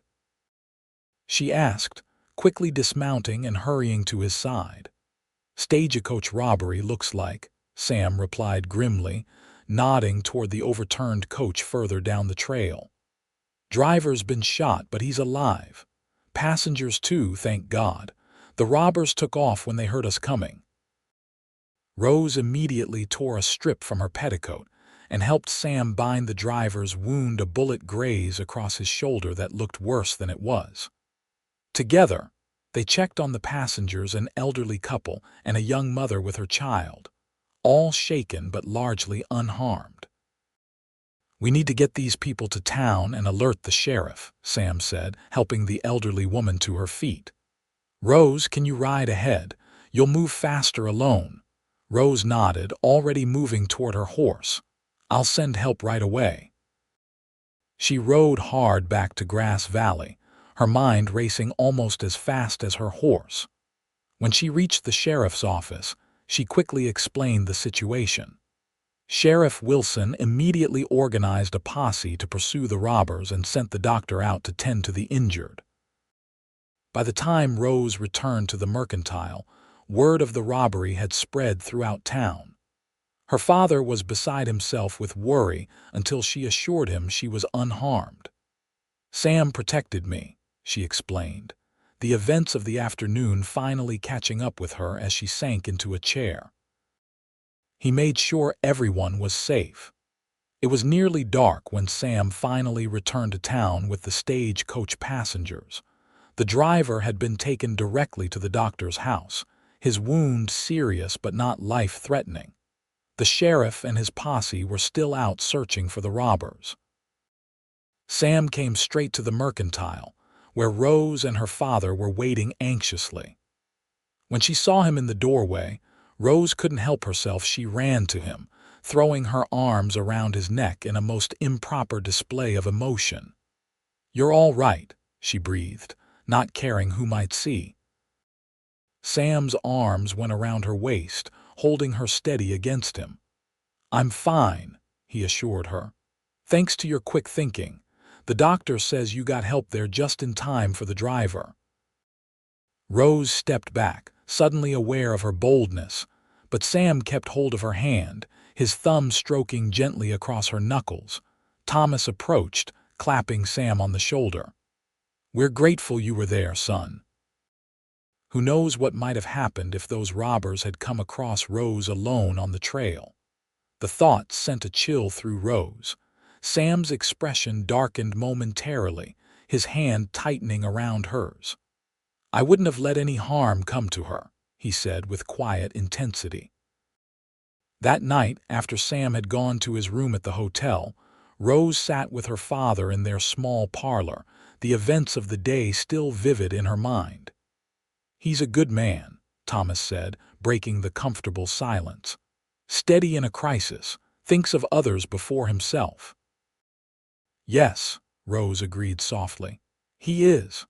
[SPEAKER 1] she asked, quickly dismounting and hurrying to his side. "Stagecoach robbery, looks like," Sam replied grimly, nodding toward the overturned coach further down the trail. "Driver's been shot, but he's alive. Passengers too, thank God. The robbers took off when they heard us coming." Rose immediately tore a strip from her petticoat and helped Sam bind the driver's wound, a bullet graze across his shoulder that looked worse than it was. Together, they checked on the passengers, an elderly couple and a young mother with her child, all shaken but largely unharmed. "We need to get these people to town and alert the sheriff," Sam said, helping the elderly woman to her feet. "Rose, can you ride ahead? You'll move faster alone." Rose nodded, already moving toward her horse. "I'll send help right away." She rode hard back to Grass Valley, her mind racing almost as fast as her horse. When she reached the sheriff's office, she quickly explained the situation. Sheriff Wilson immediately organized a posse to pursue the robbers and sent the doctor out to tend to the injured. By the time Rose returned to the Mercantile, word of the robbery had spread throughout town. Her father was beside himself with worry until she assured him she was unharmed. "Sam protected me," she explained, the events of the afternoon finally catching up with her as she sank into a chair. "He made sure everyone was safe." It was nearly dark when Sam finally returned to town with the stagecoach passengers. The driver had been taken directly to the doctor's house, his wound serious but not life-threatening. The sheriff and his posse were still out searching for the robbers. Sam came straight to the Mercantile, where Rose and her father were waiting anxiously. When she saw him in the doorway, Rose couldn't help herself. She ran to him, throwing her arms around his neck in a most improper display of emotion. "You're all right," she breathed, not caring who might see. Sam's arms went around her waist, holding her steady against him. "I'm fine," he assured her. "Thanks to your quick thinking. The doctor says you got help there just in time for the driver." Rose stepped back, suddenly aware of her boldness, but Sam kept hold of her hand, his thumb stroking gently across her knuckles. Thomas approached, clapping Sam on the shoulder. "We're grateful you were there, son." Who knows what might have happened if those robbers had come across Rose alone on the trail? The thought sent a chill through Rose. Sam's expression darkened momentarily, his hand tightening around hers. "I wouldn't have let any harm come to her," he said with quiet intensity. That night, after Sam had gone to his room at the hotel, Rose sat with her father in their small parlor, the events of the day still vivid in her mind. "He's a good man," Thomas said, breaking the comfortable silence. "Steady in a crisis, thinks of others before himself." "Yes," Rose agreed softly. "He is."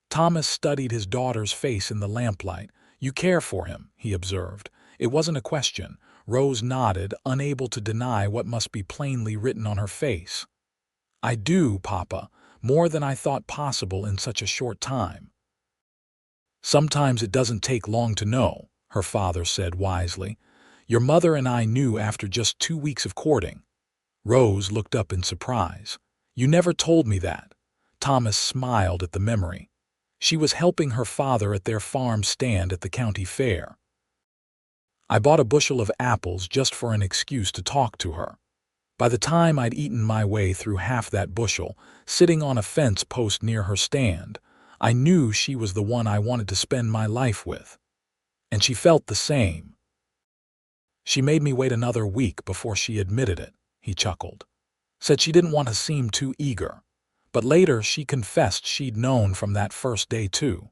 [SPEAKER 1] Thomas studied his daughter's face in the lamplight. "You care for him," he observed. It wasn't a question. Rose nodded, unable to deny what must be plainly written on her face. "I do, Papa, more than I thought possible in such a short time." "Sometimes it doesn't take long to know," her father said wisely. "Your mother and I knew after just 2 weeks of courting." Rose looked up in surprise. "You never told me that." Thomas smiled at the memory. "She was helping her father at their farm stand at the county fair. I bought a bushel of apples just for an excuse to talk to her. By the time I'd eaten my way through half that bushel, sitting on a fence post near her stand, I knew she was the one I wanted to spend my life with. And she felt the same. She made me wait another week before she admitted it," he chuckled. "Said she didn't want to seem too eager. But later she confessed she'd known from that first day too."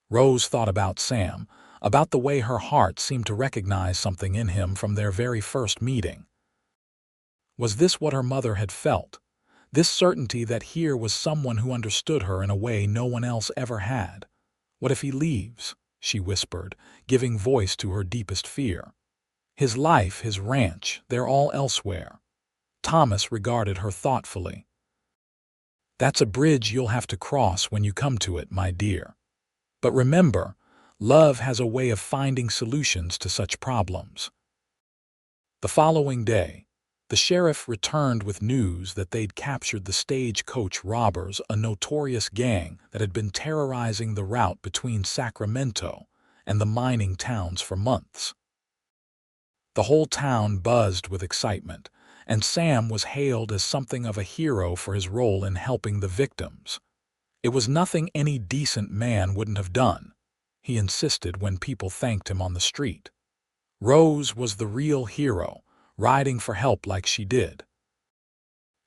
[SPEAKER 1] Rose thought about Sam, about the way her heart seemed to recognize something in him from their very first meeting. Was this what her mother had felt? This certainty that here was someone who understood her in a way no one else ever had. "What if he leaves?" she whispered, giving voice to her deepest fear. "His life, his ranch, they're all elsewhere." Thomas regarded her thoughtfully. "That's a bridge you'll have to cross when you come to it, my dear. But remember, love has a way of finding solutions to such problems." The following day, the sheriff returned with news that they'd captured the stagecoach robbers, a notorious gang that had been terrorizing the route between Sacramento and the mining towns for months. The whole town buzzed with excitement, and Sam was hailed as something of a hero for his role in helping the victims. It was nothing any decent man wouldn't have done, he insisted when people thanked him on the street. Rose was the real hero, riding for help like she did.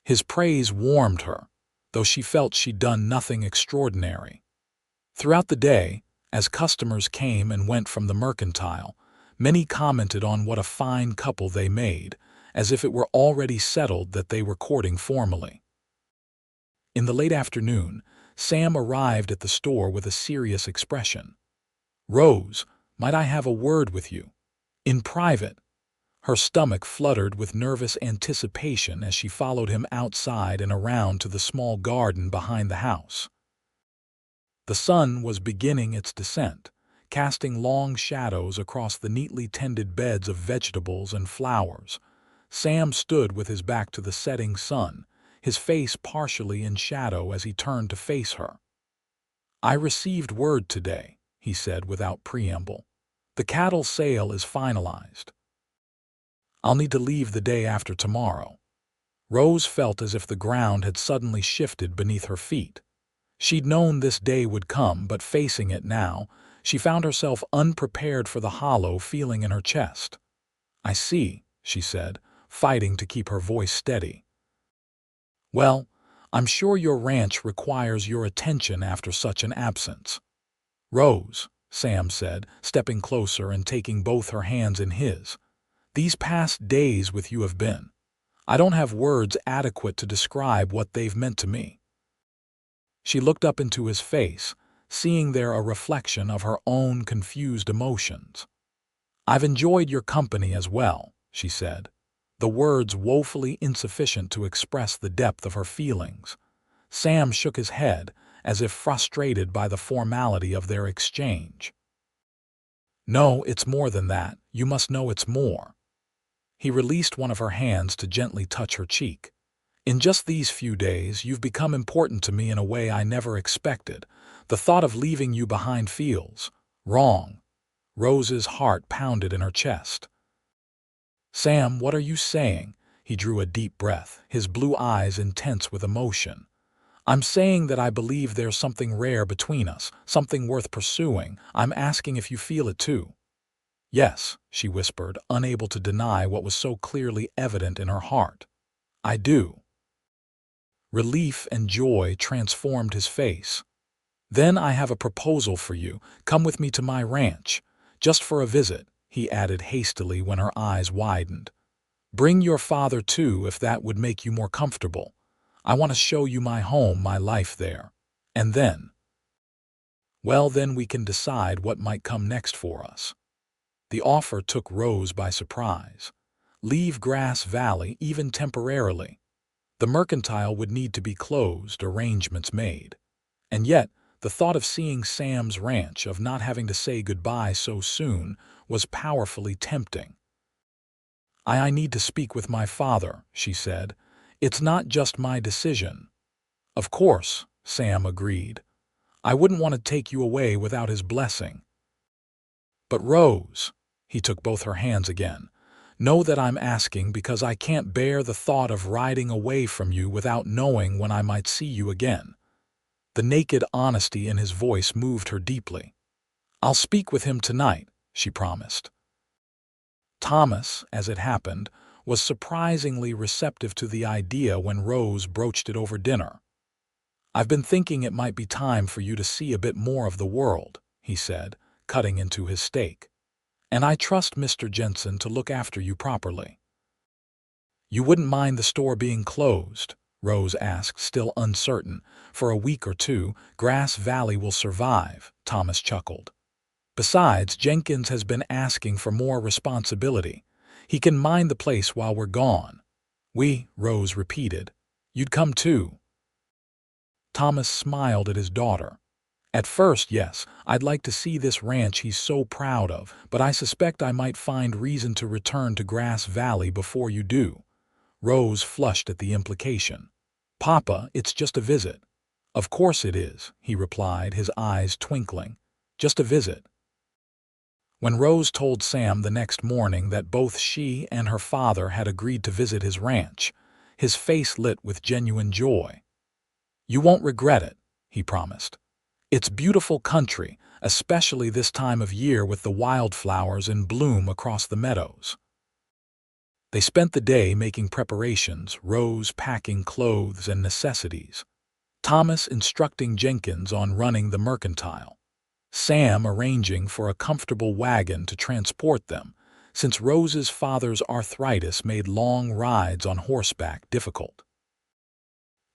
[SPEAKER 1] His praise warmed her, though she felt she'd done nothing extraordinary. Throughout the day, as customers came and went from the mercantile, many commented on what a fine couple they made, as if it were already settled that they were courting formally. In the late afternoon, Sam arrived at the store with a serious expression. "Rose, might I have a word with you? In private." Her stomach fluttered with nervous anticipation as she followed him outside and around to the small garden behind the house. The sun was beginning its descent, casting long shadows across the neatly tended beds of vegetables and flowers. Sam stood with his back to the setting sun, his face partially in shadow as he turned to face her. "I received word today," he said without preamble. "The cattle sale is finalized. I'll need to leave the day after tomorrow." Rose felt as if the ground had suddenly shifted beneath her feet. She'd known this day would come, but facing it now, she found herself unprepared for the hollow feeling in her chest. "I see," she said, fighting to keep her voice steady. "Well, I'm sure your ranch requires your attention after such an absence." "Rose," Sam said, stepping closer and taking both her hands in his, "these past days with you have been. I don't have words adequate to describe what they've meant to me." She looked up into his face, seeing there a reflection of her own confused emotions. "I've enjoyed your company as well," she said, the words woefully insufficient to express the depth of her feelings. Sam shook his head, as if frustrated by the formality of their exchange. "No, it's more than that. You must know it's more." He released one of her hands to gently touch her cheek. "In just these few days, you've become important to me in a way I never expected. The thought of leaving you behind feels wrong." Rose's heart pounded in her chest. "Sam, what are you saying?" He drew a deep breath, his blue eyes intense with emotion. "I'm saying that I believe there's something rare between us, something worth pursuing. I'm asking if you feel it too." "Yes," she whispered, unable to deny what was so clearly evident in her heart. "I do." Relief and joy transformed his face. "Then I have a proposal for you. Come with me to my ranch. Just for a visit," he added hastily when her eyes widened. "Bring your father too if that would make you more comfortable. I want to show you my home, my life there. And then, well, then we can decide what might come next for us." The offer took Rose by surprise. Leave Grass Valley, even temporarily. The mercantile would need to be closed, arrangements made. And yet, the thought of seeing Sam's ranch, of not having to say goodbye so soon, was powerfully tempting. I need to speak with my father," she said. "It's not just my decision." "Of course," Sam agreed. "I wouldn't want to take you away without his blessing." "But Rose," he took both her hands again, "know that I'm asking because I can't bear the thought of riding away from you without knowing when I might see you again." The naked honesty in his voice moved her deeply. "I'll speak with him tonight," she promised. Thomas, as it happened, was surprisingly receptive to the idea when Rose broached it over dinner. "I've been thinking it might be time for you to see a bit more of the world," he said, cutting into his steak. "And I trust Mr. Jenson to look after you properly." "You wouldn't mind the store being closed?" Rose asked, still uncertain. "For a week or two, Grass Valley will survive," Thomas chuckled. "Besides, Jenkins has been asking for more responsibility. He can mind the place while we're gone." Rose repeated. "You'd come too?" Thomas smiled at his daughter. "At first, yes, I'd like to see this ranch he's so proud of, but I suspect I might find reason to return to Grass Valley before you do." Rose flushed at the implication. "Papa, it's just a visit." "Of course it is," he replied, his eyes twinkling. "Just a visit." When Rose told Sam the next morning that both she and her father had agreed to visit his ranch, his face lit with genuine joy. "You won't regret it," he promised. "It's beautiful country, especially this time of year with the wildflowers in bloom across the meadows." They spent the day making preparations, Rose packing clothes and necessities, Thomas instructing Jenkins on running the mercantile, Sam arranging for a comfortable wagon to transport them, since Rose's father's arthritis made long rides on horseback difficult.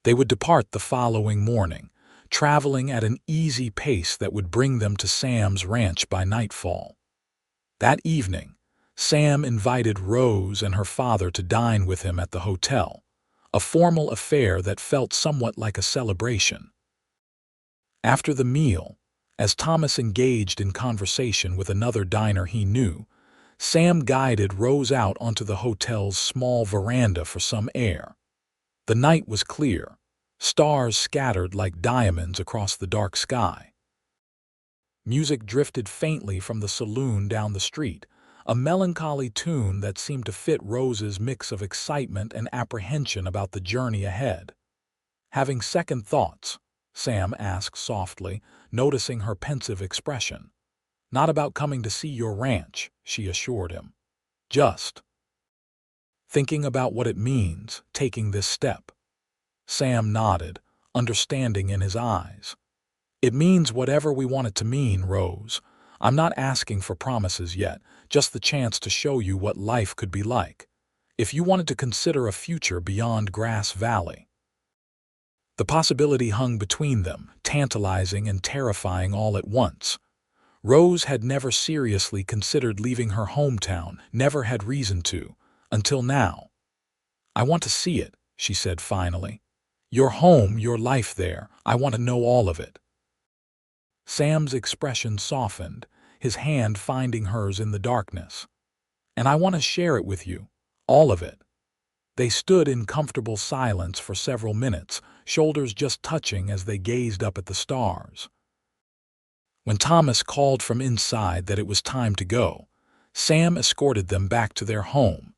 [SPEAKER 1] They would depart the following morning, traveling at an easy pace that would bring them to Sam's ranch by nightfall. That evening, Sam invited Rose and her father to dine with him at the hotel, a formal affair that felt somewhat like a celebration. After the meal, as Thomas engaged in conversation with another diner he knew, Sam guided Rose out onto the hotel's small veranda for some air. The night was clear, stars scattered like diamonds across the dark sky. Music drifted faintly from the saloon down the street, a melancholy tune that seemed to fit Rose's mix of excitement and apprehension about the journey ahead. "Having second thoughts?" Sam asked softly, noticing her pensive expression. "Not about coming to see your ranch," she assured him. "Just thinking about what it means, taking this step." Sam nodded, understanding in his eyes. "It means whatever we want it to mean, Rose. I'm not asking for promises yet, just the chance to show you what life could be like, if you wanted to consider a future beyond Grass Valley." The possibility hung between them, tantalizing and terrifying all at once. Rose had never seriously considered leaving her hometown, never had reason to, until now. "I want to see it," she said finally. "Your home, your life there, I want to know all of it." Sam's expression softened, his hand finding hers in the darkness. "And I want to share it with you, all of it." They stood in comfortable silence for several minutes, shoulders just touching as they gazed up at the stars. When Thomas called from inside that it was time to go, Sam escorted them back to their home,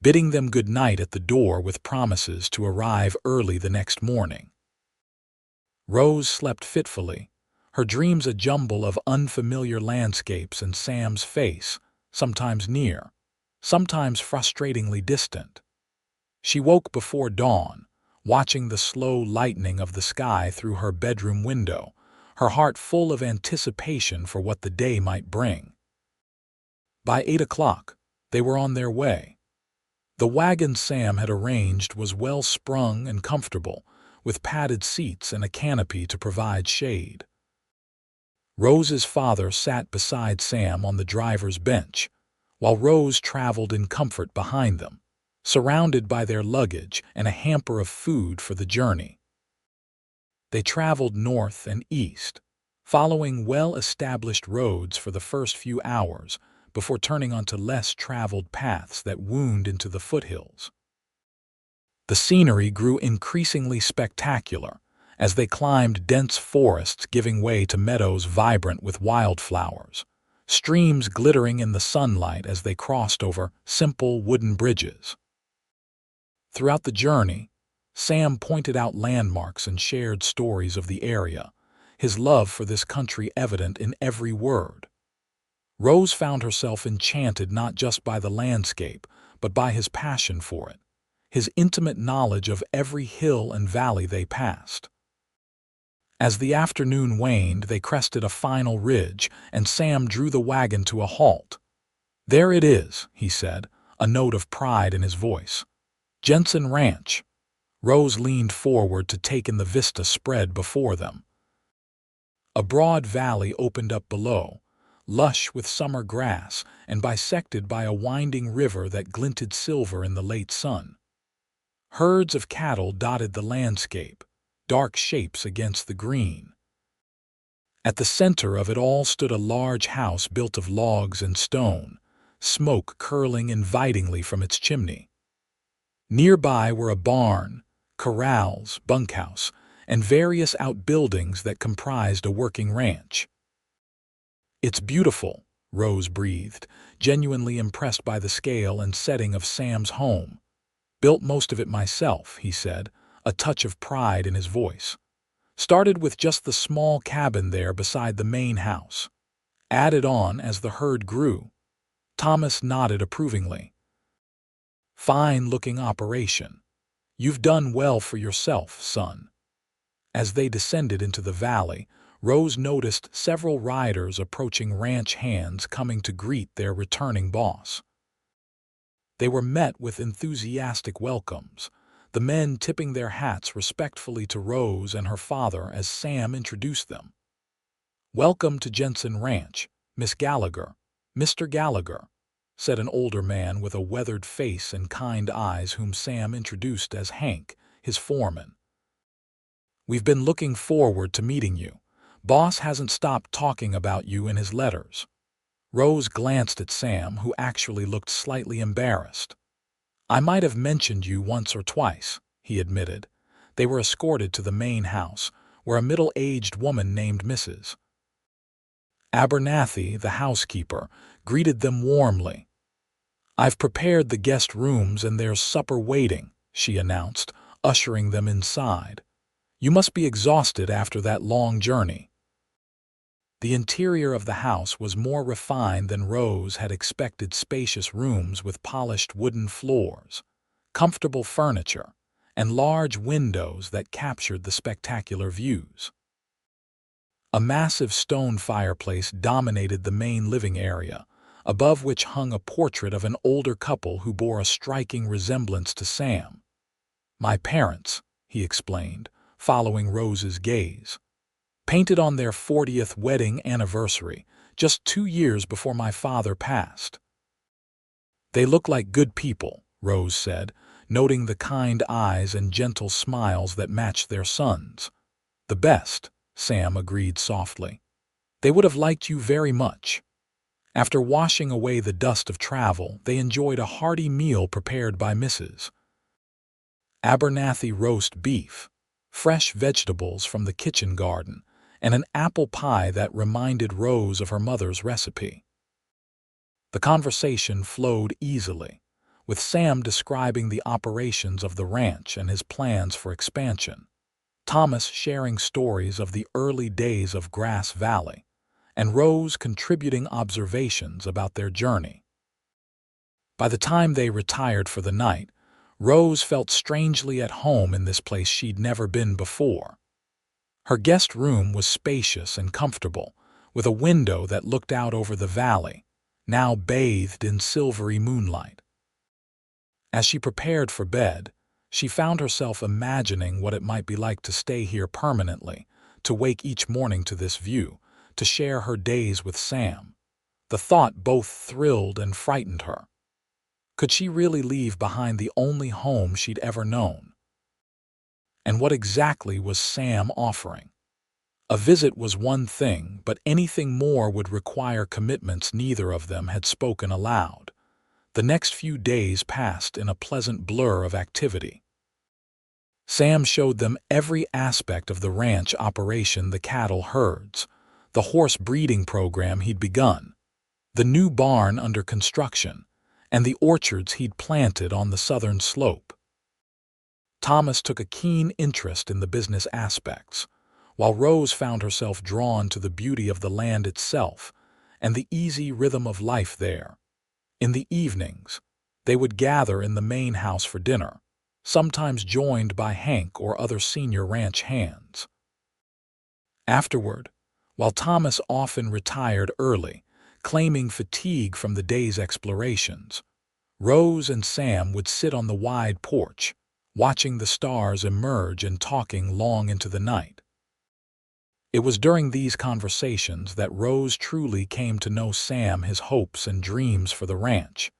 [SPEAKER 1] bidding them good night at the door with promises to arrive early the next morning. Rose slept fitfully, her dreams a jumble of unfamiliar landscapes and Sam's face, sometimes near, sometimes frustratingly distant. She woke before dawn, watching the slow lightening of the sky through her bedroom window, her heart full of anticipation for what the day might bring. By 8 o'clock, they were on their way. The wagon Sam had arranged was well sprung and comfortable, with padded seats and a canopy to provide shade. Rose's father sat beside Sam on the driver's bench, while Rose traveled in comfort behind them, surrounded by their luggage and a hamper of food for the journey. They traveled north and east, following well-established roads for the first few hours before turning onto less traveled paths that wound into the foothills. The scenery grew increasingly spectacular as they climbed dense forests giving way to meadows vibrant with wildflowers, streams glittering in the sunlight as they crossed over simple wooden bridges. Throughout the journey, Sam pointed out landmarks and shared stories of the area, his love for this country evident in every word. Rose found herself enchanted not just by the landscape, but by his passion for it, his intimate knowledge of every hill and valley they passed. As the afternoon waned, they crested a final ridge, and Sam drew the wagon to a halt. "There it is," he said, a note of pride in his voice. "Jenson Ranch." Rose leaned forward to take in the vista spread before them. A broad valley opened up below, lush with summer grass and bisected by a winding river that glinted silver in the late sun. Herds of cattle dotted the landscape, dark shapes against the green. At the center of it all stood a large house built of logs and stone, smoke curling invitingly from its chimney. Nearby were a barn, corrals, bunkhouse, and various outbuildings that comprised a working ranch. "It's beautiful," Rose breathed, genuinely impressed by the scale and setting of Sam's home. "Built most of it myself," he said, a touch of pride in his voice. "Started with just the small cabin there beside the main house. Added on as the herd grew." Thomas nodded approvingly. "Fine-looking operation. You've done well for yourself, son." As they descended into the valley, Rose noticed several riders approaching ranch hands coming to greet their returning boss. They were met with enthusiastic welcomes, the men tipping their hats respectfully to Rose and her father as Sam introduced them. "Welcome to Jenson Ranch, Miss Gallagher, Mr. Gallagher," said an older man with a weathered face and kind eyes whom Sam introduced as Hank, his foreman. "We've been looking forward to meeting you. Boss hasn't stopped talking about you in his letters." Rose glanced at Sam, who actually looked slightly embarrassed. "I might have mentioned you once or twice," he admitted. They were escorted to the main house, where a middle-aged woman named Mrs. Abernathy, the housekeeper, greeted them warmly. "I've prepared the guest rooms and there's supper waiting," she announced, ushering them inside. "You must be exhausted after that long journey." The interior of the house was more refined than Rose had expected: spacious rooms with polished wooden floors, comfortable furniture, and large windows that captured the spectacular views. A massive stone fireplace dominated the main living area, above which hung a portrait of an older couple who bore a striking resemblance to Sam. "My parents," he explained, following Rose's gaze. "Painted on their 40th wedding anniversary, just 2 years before my father passed." "They look like good people," Rose said, noting the kind eyes and gentle smiles that matched their sons. "The best," Sam agreed softly. "They would have liked you very much." After washing away the dust of travel, they enjoyed a hearty meal prepared by Mrs. Abernathy: roast beef, fresh vegetables from the kitchen garden, and an apple pie that reminded Rose of her mother's recipe. The conversation flowed easily, with Sam describing the operations of the ranch and his plans for expansion, Thomas sharing stories of the early days of Grass Valley, and Rose contributing observations about their journey. By the time they retired for the night, Rose felt strangely at home in this place she'd never been before. Her guest room was spacious and comfortable, with a window that looked out over the valley, now bathed in silvery moonlight. As she prepared for bed, she found herself imagining what it might be like to stay here permanently, to wake each morning to this view, to share her days with Sam. The thought both thrilled and frightened her. Could she really leave behind the only home she'd ever known? And what exactly was Sam offering? A visit was one thing, but anything more would require commitments neither of them had spoken aloud. The next few days passed in a pleasant blur of activity. Sam showed them every aspect of the ranch operation, the cattle herds, the horse breeding program he'd begun, the new barn under construction, and the orchards he'd planted on the southern slope. Thomas took a keen interest in the business aspects, while Rose found herself drawn to the beauty of the land itself and the easy rhythm of life there. In the evenings, they would gather in the main house for dinner, sometimes joined by Hank or other senior ranch hands. Afterward, while Thomas often retired early, claiming fatigue from the day's explorations, Rose and Sam would sit on the wide porch, watching the stars emerge and talking long into the night. It was during these conversations that Rose truly came to know Sam, his hopes and dreams for the ranch,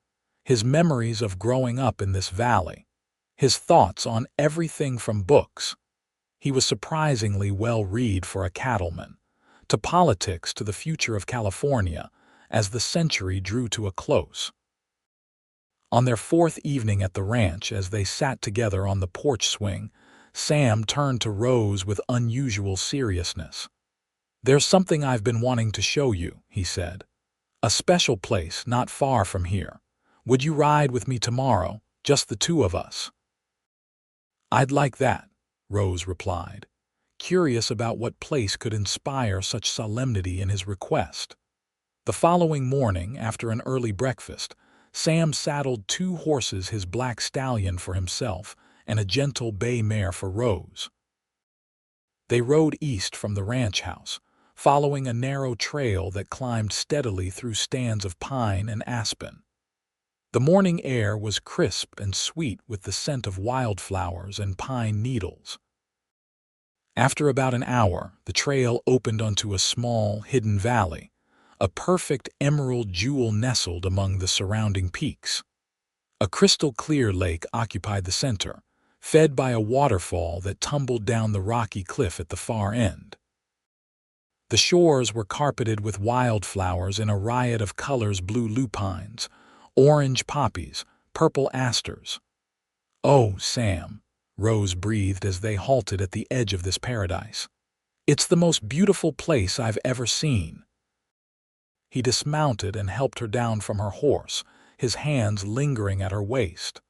[SPEAKER 1] his memories of growing up in this valley, his thoughts on everything from books — he was surprisingly well-read for a cattleman — to politics, to the future of California as the century drew to a close. On their fourth evening at the ranch, as they sat together on the porch swing, Sam turned to Rose with unusual seriousness. "There's something I've been wanting to show you," he said. "A special place not far from here. Would you ride with me tomorrow, just the two of us?" "I'd like that," Rose replied, curious about what place could inspire such solemnity in his request. The following morning, after an early breakfast, Sam saddled 2 horses, his black stallion for himself and a gentle bay mare for Rose. They rode east from the ranch house, following a narrow trail that climbed steadily through stands of pine and aspen. The morning air was crisp and sweet with the scent of wildflowers and pine needles. After about an hour, the trail opened onto a small, hidden valley, a perfect emerald jewel nestled among the surrounding peaks. A crystal-clear lake occupied the center, fed by a waterfall that tumbled down the rocky cliff at the far end. The shores were carpeted with wildflowers in a riot of colors: blue lupines, orange poppies, purple asters. "Oh, Sam," Rose breathed as they halted at the edge of this paradise. "It's the most beautiful place I've ever seen." He dismounted and helped her down from her horse, his hands lingering at her waist.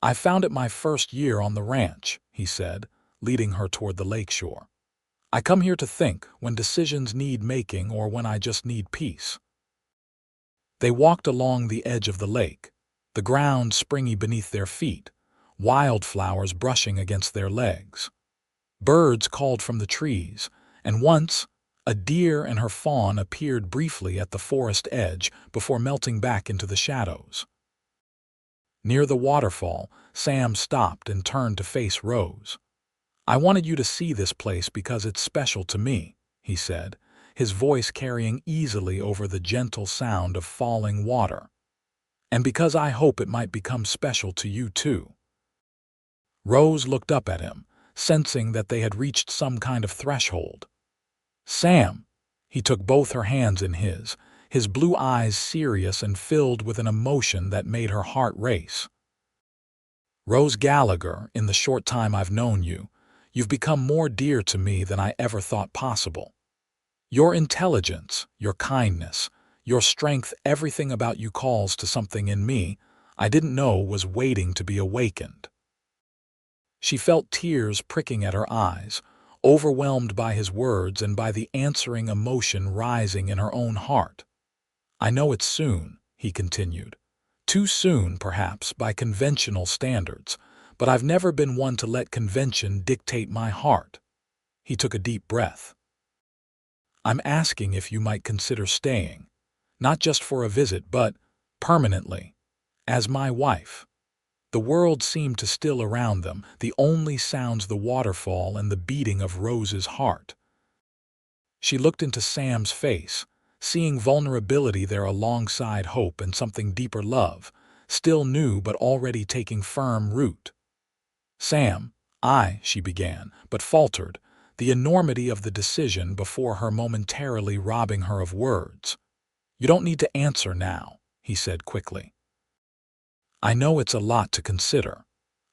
[SPEAKER 1] "I found it my first year on the ranch," he said, leading her toward the lakeshore. "I come here to think, when decisions need making or when I just need peace." They walked along the edge of the lake, the ground springy beneath their feet, wildflowers brushing against their legs. Birds called from the trees, and once a deer and her fawn appeared briefly at the forest edge before melting back into the shadows. Near the waterfall, Sam stopped and turned to face Rose. "I wanted you to see this place because it's special to me," he said, his voice carrying easily over the gentle sound of falling water. "And because I hope it might become special to you too." Rose looked up at him, sensing that they had reached some kind of threshold. "Sam," he took both her hands in his blue eyes serious and filled with an emotion that made her heart race. "Rose Gallagher, in the short time I've known you, you've become more dear to me than I ever thought possible. Your intelligence, your kindness, your strength, everything about you calls to something in me I didn't know was waiting to be awakened." She felt tears pricking at her eyes, overwhelmed by his words and by the answering emotion rising in her own heart. "I know it soon," he continued. Too soon, perhaps, by conventional standards, but I've never been one to let convention dictate my heart." He took a deep breath. "I'm asking if you might consider staying, not just for a visit, but permanently, as my wife." The world seemed to still around them, the only sounds the waterfall and the beating of Rose's heart. She looked into Sam's face, seeing vulnerability there alongside hope and something deeper, love, still new but already taking firm root. "Sam, she began, but faltered, the enormity of the decision before her momentarily robbing her of words. "You don't need to answer now," he said quickly. "I know it's a lot to consider.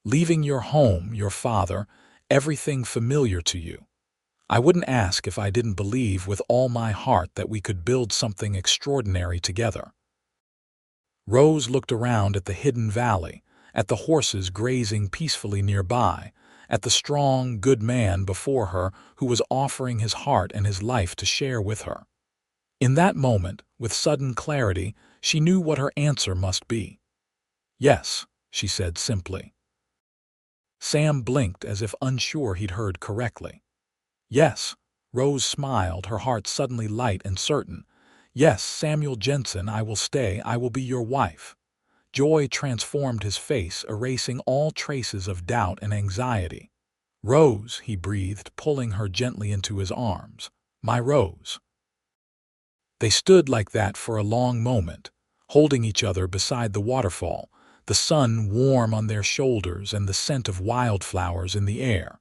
[SPEAKER 1] Leaving your home, your father, everything familiar to you. I wouldn't ask if I didn't believe with all my heart that we could build something extraordinary together." Rose looked around at the hidden valley, at the horses grazing peacefully nearby, at the strong, good man before her who was offering his heart and his life to share with her. In that moment, with sudden clarity, she knew what her answer must be. "Yes," she said simply. Sam blinked as if unsure he'd heard correctly. "Yes," Rose smiled, her heart suddenly light and certain. "Yes, Samuel Jenson, I will stay, I will be your wife." Joy transformed his face, erasing all traces of doubt and anxiety. "Rose," he breathed, pulling her gently into his arms. "My Rose." They stood like that for a long moment, holding each other beside the waterfall, the sun warm on their shoulders and the scent of wildflowers in the air.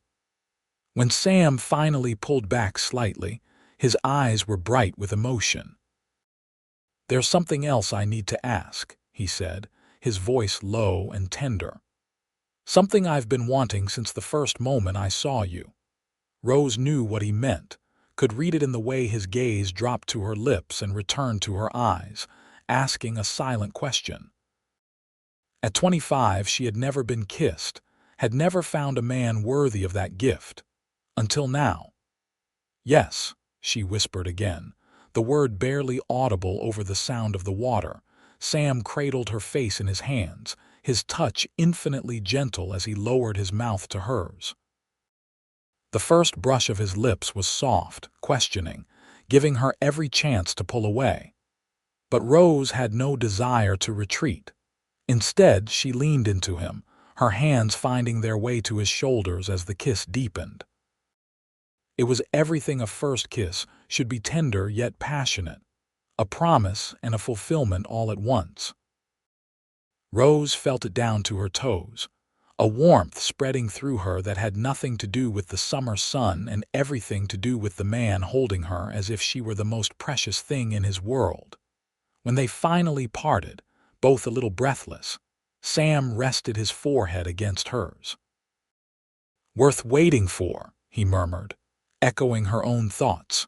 [SPEAKER 1] When Sam finally pulled back slightly, his eyes were bright with emotion. "There's something else I need to ask," he said, his voice low and tender. "Something I've been wanting since the first moment I saw you." Rose knew what he meant, could read it in the way his gaze dropped to her lips and returned to her eyes, asking a silent question. At 25, she had never been kissed, had never found a man worthy of that gift. Until now. "Yes," she whispered again, the word barely audible over the sound of the water. Sam cradled her face in his hands, his touch infinitely gentle as he lowered his mouth to hers. The first brush of his lips was soft, questioning, giving her every chance to pull away. But Rose had no desire to retreat. Instead, she leaned into him, her hands finding their way to his shoulders as the kiss deepened. It was everything a first kiss should be, tender yet passionate, a promise and a fulfillment all at once. Rose felt it down to her toes, a warmth spreading through her that had nothing to do with the summer sun and everything to do with the man holding her as if she were the most precious thing in his world. When they finally parted, both a little breathless, Sam rested his forehead against hers. "Worth waiting for," he murmured, echoing her own thoughts.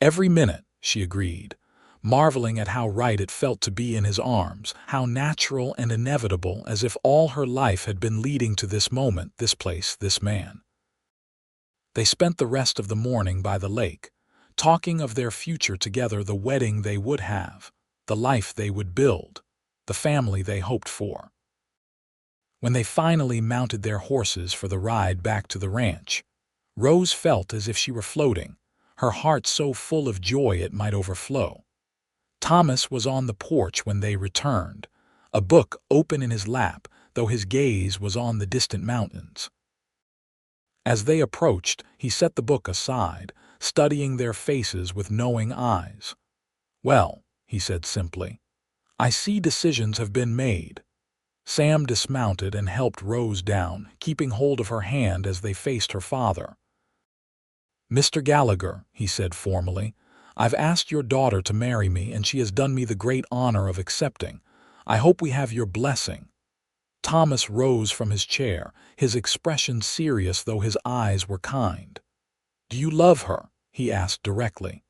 [SPEAKER 1] "Every minute," she agreed, marveling at how right it felt to be in his arms, how natural and inevitable, as if all her life had been leading to this moment, this place, this man. They spent the rest of the morning by the lake, talking of their future together, the wedding they would have, the life they would build, the family they hoped for. When they finally mounted their horses for the ride back to the ranch, Rose felt as if she were floating, her heart so full of joy it might overflow. Thomas was on the porch when they returned, a book open in his lap, though his gaze was on the distant mountains. As they approached, he set the book aside, studying their faces with knowing eyes. "Well," he said simply, "I see decisions have been made." Sam dismounted and helped Rose down, keeping hold of her hand as they faced her father. "Mr. Gallagher," he said formally, "I've asked your daughter to marry me, and she has done me the great honor of accepting. I hope we have your blessing." Thomas rose from his chair, his expression serious though his eyes were kind. "Do you love her?" he asked directly.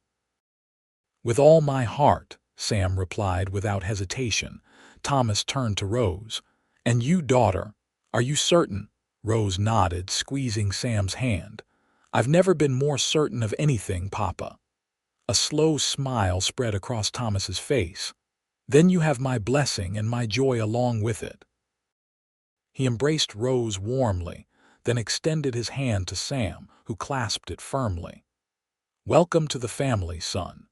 [SPEAKER 1] "With all my heart," Sam replied without hesitation. Thomas turned to Rose. "And you, daughter, are you certain?" Rose nodded, squeezing Sam's hand. "I've never been more certain of anything, Papa." A slow smile spread across Thomas's face. Then you have my blessing and my joy along with it." He embraced Rose warmly, then extended his hand to Sam, who clasped it firmly. "Welcome to the family, son."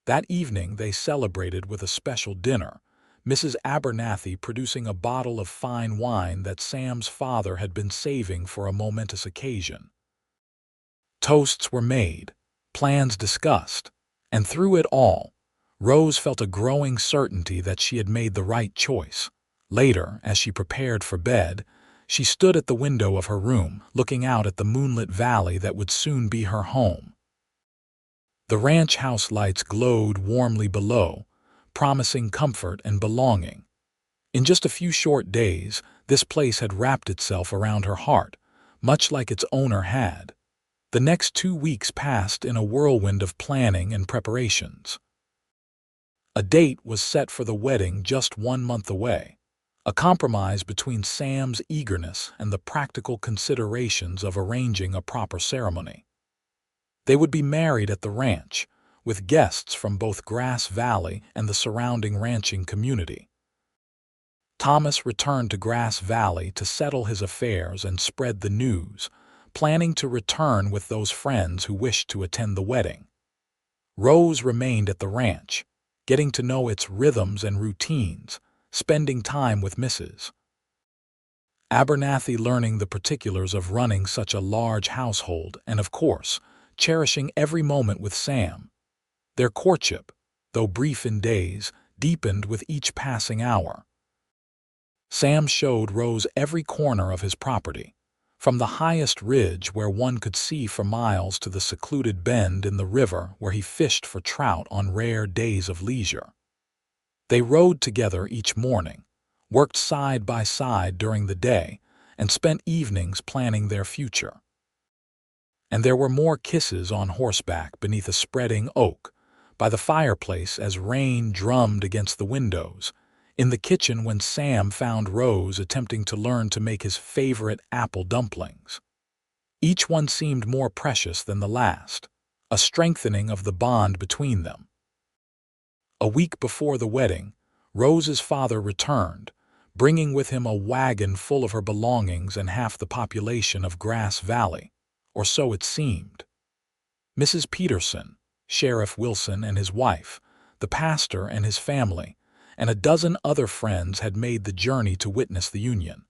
[SPEAKER 1] That evening they celebrated with a special dinner, Mrs. Abernathy producing a bottle of fine wine that Sam's father had been saving for a momentous occasion. Toasts were made, plans discussed, and through it all, Rose felt a growing certainty that she had made the right choice. Later, as she prepared for bed, she stood at the window of her room, looking out at the moonlit valley that would soon be her home. The ranch house lights glowed warmly below, promising comfort and belonging. In just a few short days, this place had wrapped itself around her heart, much like its owner had. The next 2 weeks passed in a whirlwind of planning and preparations. A date was set for the wedding just 1 month away, a compromise between Sam's eagerness and the practical considerations of arranging a proper ceremony. They would be married at the ranch, with guests from both Grass Valley and the surrounding ranching community. Thomas returned to Grass Valley to settle his affairs and spread the news, planning to return with those friends who wished to attend the wedding. Rose remained at the ranch, getting to know its rhythms and routines, spending time with Mrs. Abernathy, learning the particulars of running such a large household, and of course, cherishing every moment with Sam. Their courtship, though brief in days, deepened with each passing hour. Sam showed Rose every corner of his property, from the highest ridge where one could see for miles to the secluded bend in the river where he fished for trout on rare days of leisure. They rode together each morning, worked side by side during the day, and spent evenings planning their future. And there were more kisses on horseback beneath a spreading oak, by the fireplace as rain drummed against the windows, in the kitchen when Sam found Rose attempting to learn to make his favorite apple dumplings. Each one seemed more precious than the last, a strengthening of the bond between them. A week before the wedding, Rose's father returned, bringing with him a wagon full of her belongings and half the population of Grass Valley, or so it seemed. Mrs. Peterson, Sheriff Wilson and his wife, the pastor and his family, and a dozen other friends had made the journey to witness the union.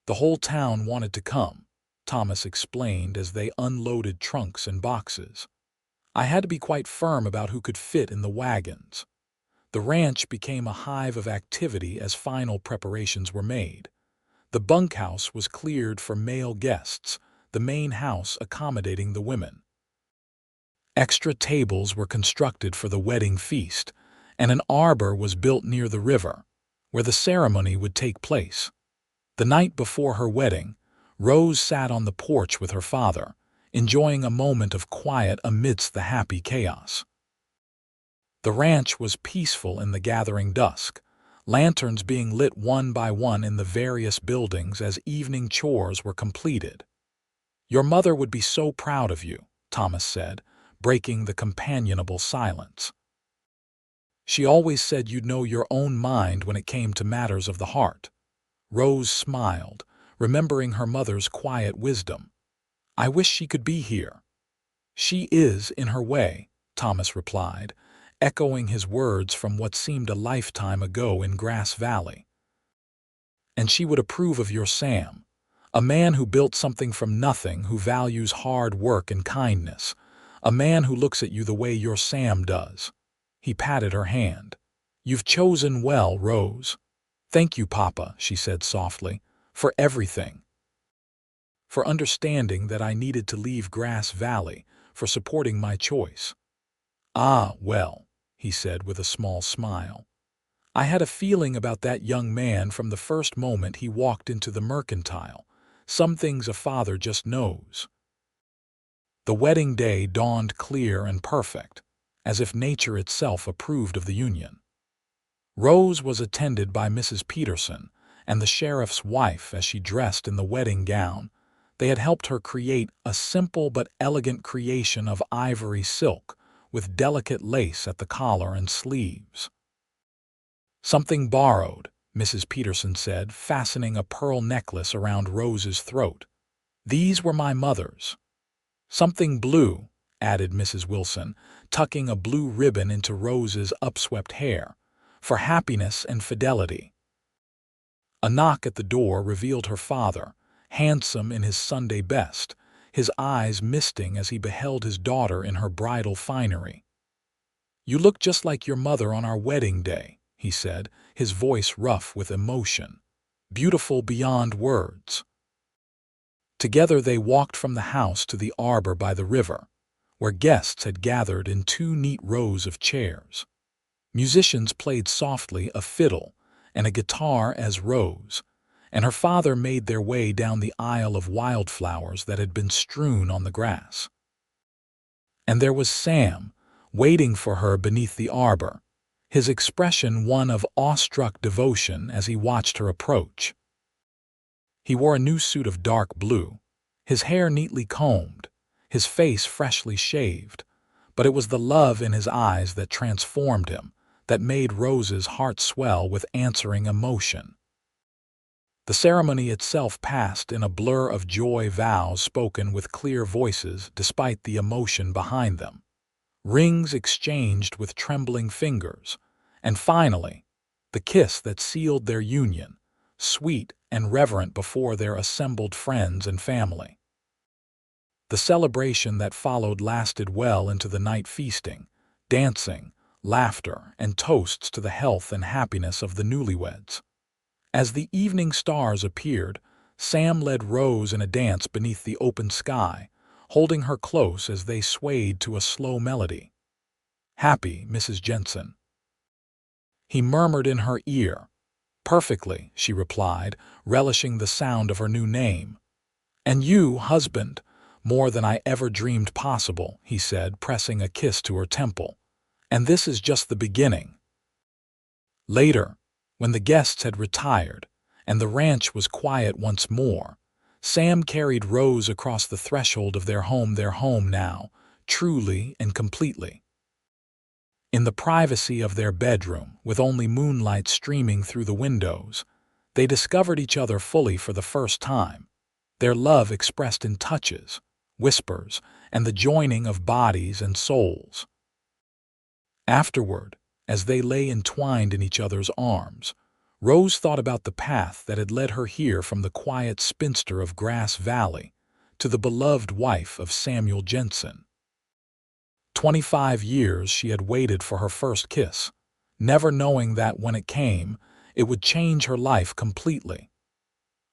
[SPEAKER 1] "The whole town wanted to come," Thomas explained as they unloaded trunks and boxes. "I had to be quite firm about who could fit in the wagons." The ranch became a hive of activity as final preparations were made. The bunkhouse was cleared for male guests, the main house accommodating the women. Extra tables were constructed for the wedding feast, and an arbor was built near the river, where the ceremony would take place. The night before her wedding, Rose sat on the porch with her father, enjoying a moment of quiet amidst the happy chaos. The ranch was peaceful in the gathering dusk, lanterns being lit one by one in the various buildings as evening chores were completed. "Your mother would be so proud of you," Thomas said, breaking the companionable silence. "She always said you'd know your own mind when it came to matters of the heart." Rose smiled, remembering her mother's quiet wisdom. "I wish she could be here." "She is, in her way," Thomas replied, echoing his words from what seemed a lifetime ago in Grass Valley. "And she would approve of your Sam, a man who built something from nothing, who values hard work and kindness, a man who looks at you the way your Sam does." He patted her hand. "You've chosen well, Rose." "Thank you, Papa," she said softly, "for everything. For understanding that I needed to leave Grass Valley, for supporting my choice." "Ah, well," he said with a small smile. "I had a feeling about that young man from the first moment he walked into the mercantile. Some things a father just knows." The wedding day dawned clear and perfect, as if nature itself approved of the union. Rose was attended by Mrs. Peterson and the sheriff's wife as she dressed in the wedding gown. They had helped her create a simple but elegant creation of ivory silk with delicate lace at the collar and sleeves. "Something borrowed," Mrs. Peterson said, fastening a pearl necklace around Rose's throat. "These were my mother's." "Something blue," added Mrs. Wilson, tucking a blue ribbon into Rose's upswept hair, "for happiness and fidelity." A knock at the door revealed her father, handsome in his Sunday best, his eyes misting as he beheld his daughter in her bridal finery. "You look just like your mother on our wedding day," he said, his voice rough with emotion. "Beautiful beyond words." Together they walked from the house to the arbor by the river, where guests had gathered in 2 neat rows of chairs. Musicians played softly a fiddle and a guitar as Rose and her father made their way down the aisle of wildflowers that had been strewn on the grass. And there was Sam, waiting for her beneath the arbor, his expression one of awestruck devotion as he watched her approach. He wore a new suit of dark blue, his hair neatly combed, his face freshly shaved, but it was the love in his eyes that transformed him, that made Rose's heart swell with answering emotion. The ceremony itself passed in a blur of joy, vows spoken with clear voices despite the emotion behind them, rings exchanged with trembling fingers, and finally, the kiss that sealed their union, sweet and reverent before their assembled friends and family. The celebration that followed lasted well into the night, feasting, dancing, laughter, and toasts to the health and happiness of the newlyweds. As the evening stars appeared, Sam led Rose in a dance beneath the open sky, holding her close as they swayed to a slow melody. "Happy, Mrs. Jenson," he murmured in her ear. "Perfectly," she replied, relishing the sound of her new name. "And you, husband, more than I ever dreamed possible," he said, pressing a kiss to her temple. "And this is just the beginning." Later, when the guests had retired and the ranch was quiet once more, Sam carried Rose across the threshold of their home now, truly and completely. In the privacy of their bedroom, with only moonlight streaming through the windows, they discovered each other fully for the first time, their love expressed in touches, whispers, and the joining of bodies and souls. Afterward, as they lay entwined in each other's arms, Rose thought about the path that had led her here from the quiet spinster of Grass Valley to the beloved wife of Samuel Jenson. 25 years she had waited for her first kiss, never knowing that when it came, it would change her life completely.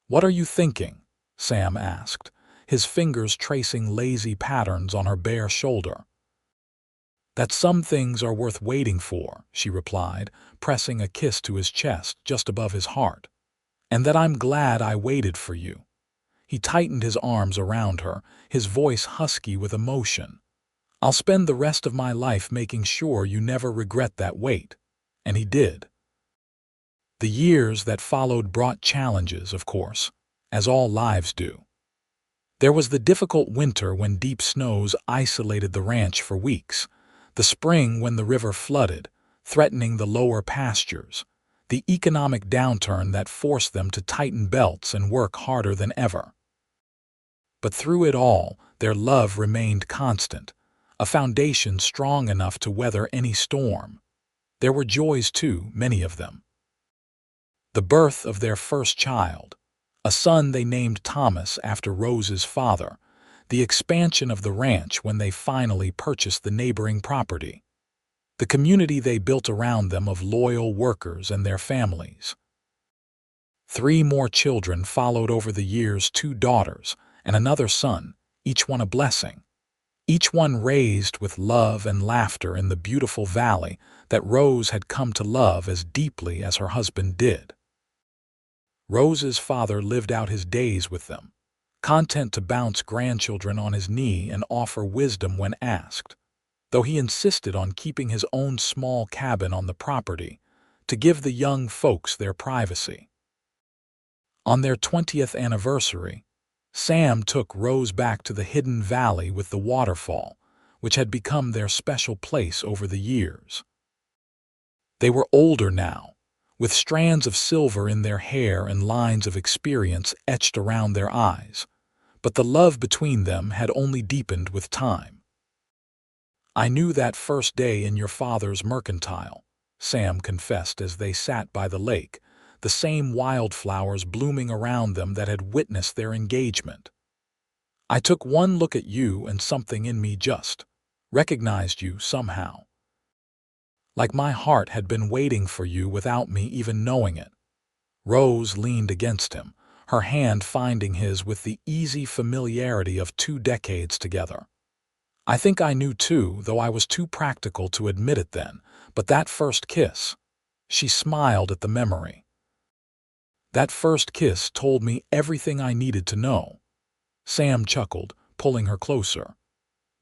[SPEAKER 1] "What are you thinking?" Sam asked, his fingers tracing lazy patterns on her bare shoulder. "That some things are worth waiting for," she replied, pressing a kiss to his chest just above his heart. "And that I'm glad I waited for you." He tightened his arms around her, his voice husky with emotion. "I'll spend the rest of my life making sure you never regret that wait." And he did. The years that followed brought challenges, of course, as all lives do. There was the difficult winter when deep snows isolated the ranch for weeks, the spring when the river flooded, threatening the lower pastures, the economic downturn that forced them to tighten belts and work harder than ever. But through it all, their love remained constant, a foundation strong enough to weather any storm. There were joys too, many of them. The birth of their first child, a son they named Thomas after Rose's father, the expansion of the ranch when they finally purchased the neighboring property, the community they built around them of loyal workers and their families. 3 more children followed over the years, 2 daughters and another son, each one a blessing, each one raised with love and laughter in the beautiful valley that Rose had come to love as deeply as her husband did. Rose's father lived out his days with them, content to bounce grandchildren on his knee and offer wisdom when asked, though he insisted on keeping his own small cabin on the property to give the young folks their privacy. On their 20th anniversary, Sam took Rose back to the hidden valley with the waterfall, which had become their special place over the years. They were older now, with strands of silver in their hair and lines of experience etched around their eyes. But the love between them had only deepened with time. "I knew that first day in your father's mercantile," Sam confessed as they sat by the lake, the same wildflowers blooming around them that had witnessed their engagement. "I took one look at you and something in me just recognized you somehow. Like my heart had been waiting for you without me even knowing it." Rose leaned against him, her hand finding his with the easy familiarity of 2 decades together. "I think I knew too, though I was too practical to admit it then, but that first kiss—" She smiled at the memory. "That first kiss told me everything I needed to know." Sam chuckled, pulling her closer.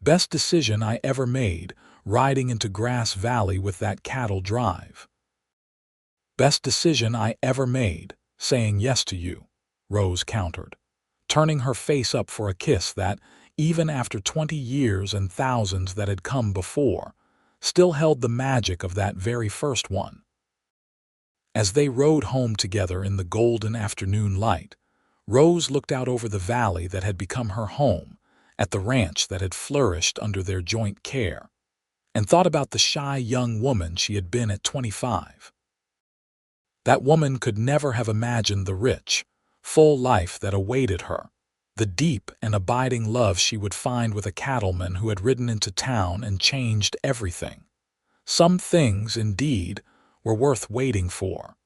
[SPEAKER 1] "Best decision I ever made, riding into Grass Valley with that cattle drive." "Best decision I ever made, saying yes to you," Rose countered, turning her face up for a kiss that, even after 20 years and thousands that had come before, still held the magic of that very first one. As they rode home together in the golden afternoon light, Rose looked out over the valley that had become her home, at the ranch that had flourished under their joint care, and thought about the shy young woman she had been at 25. That woman could never have imagined the rich, full life that awaited her, the deep and abiding love she would find with a cattleman who had ridden into town and changed everything. Some things, indeed, were worth waiting for.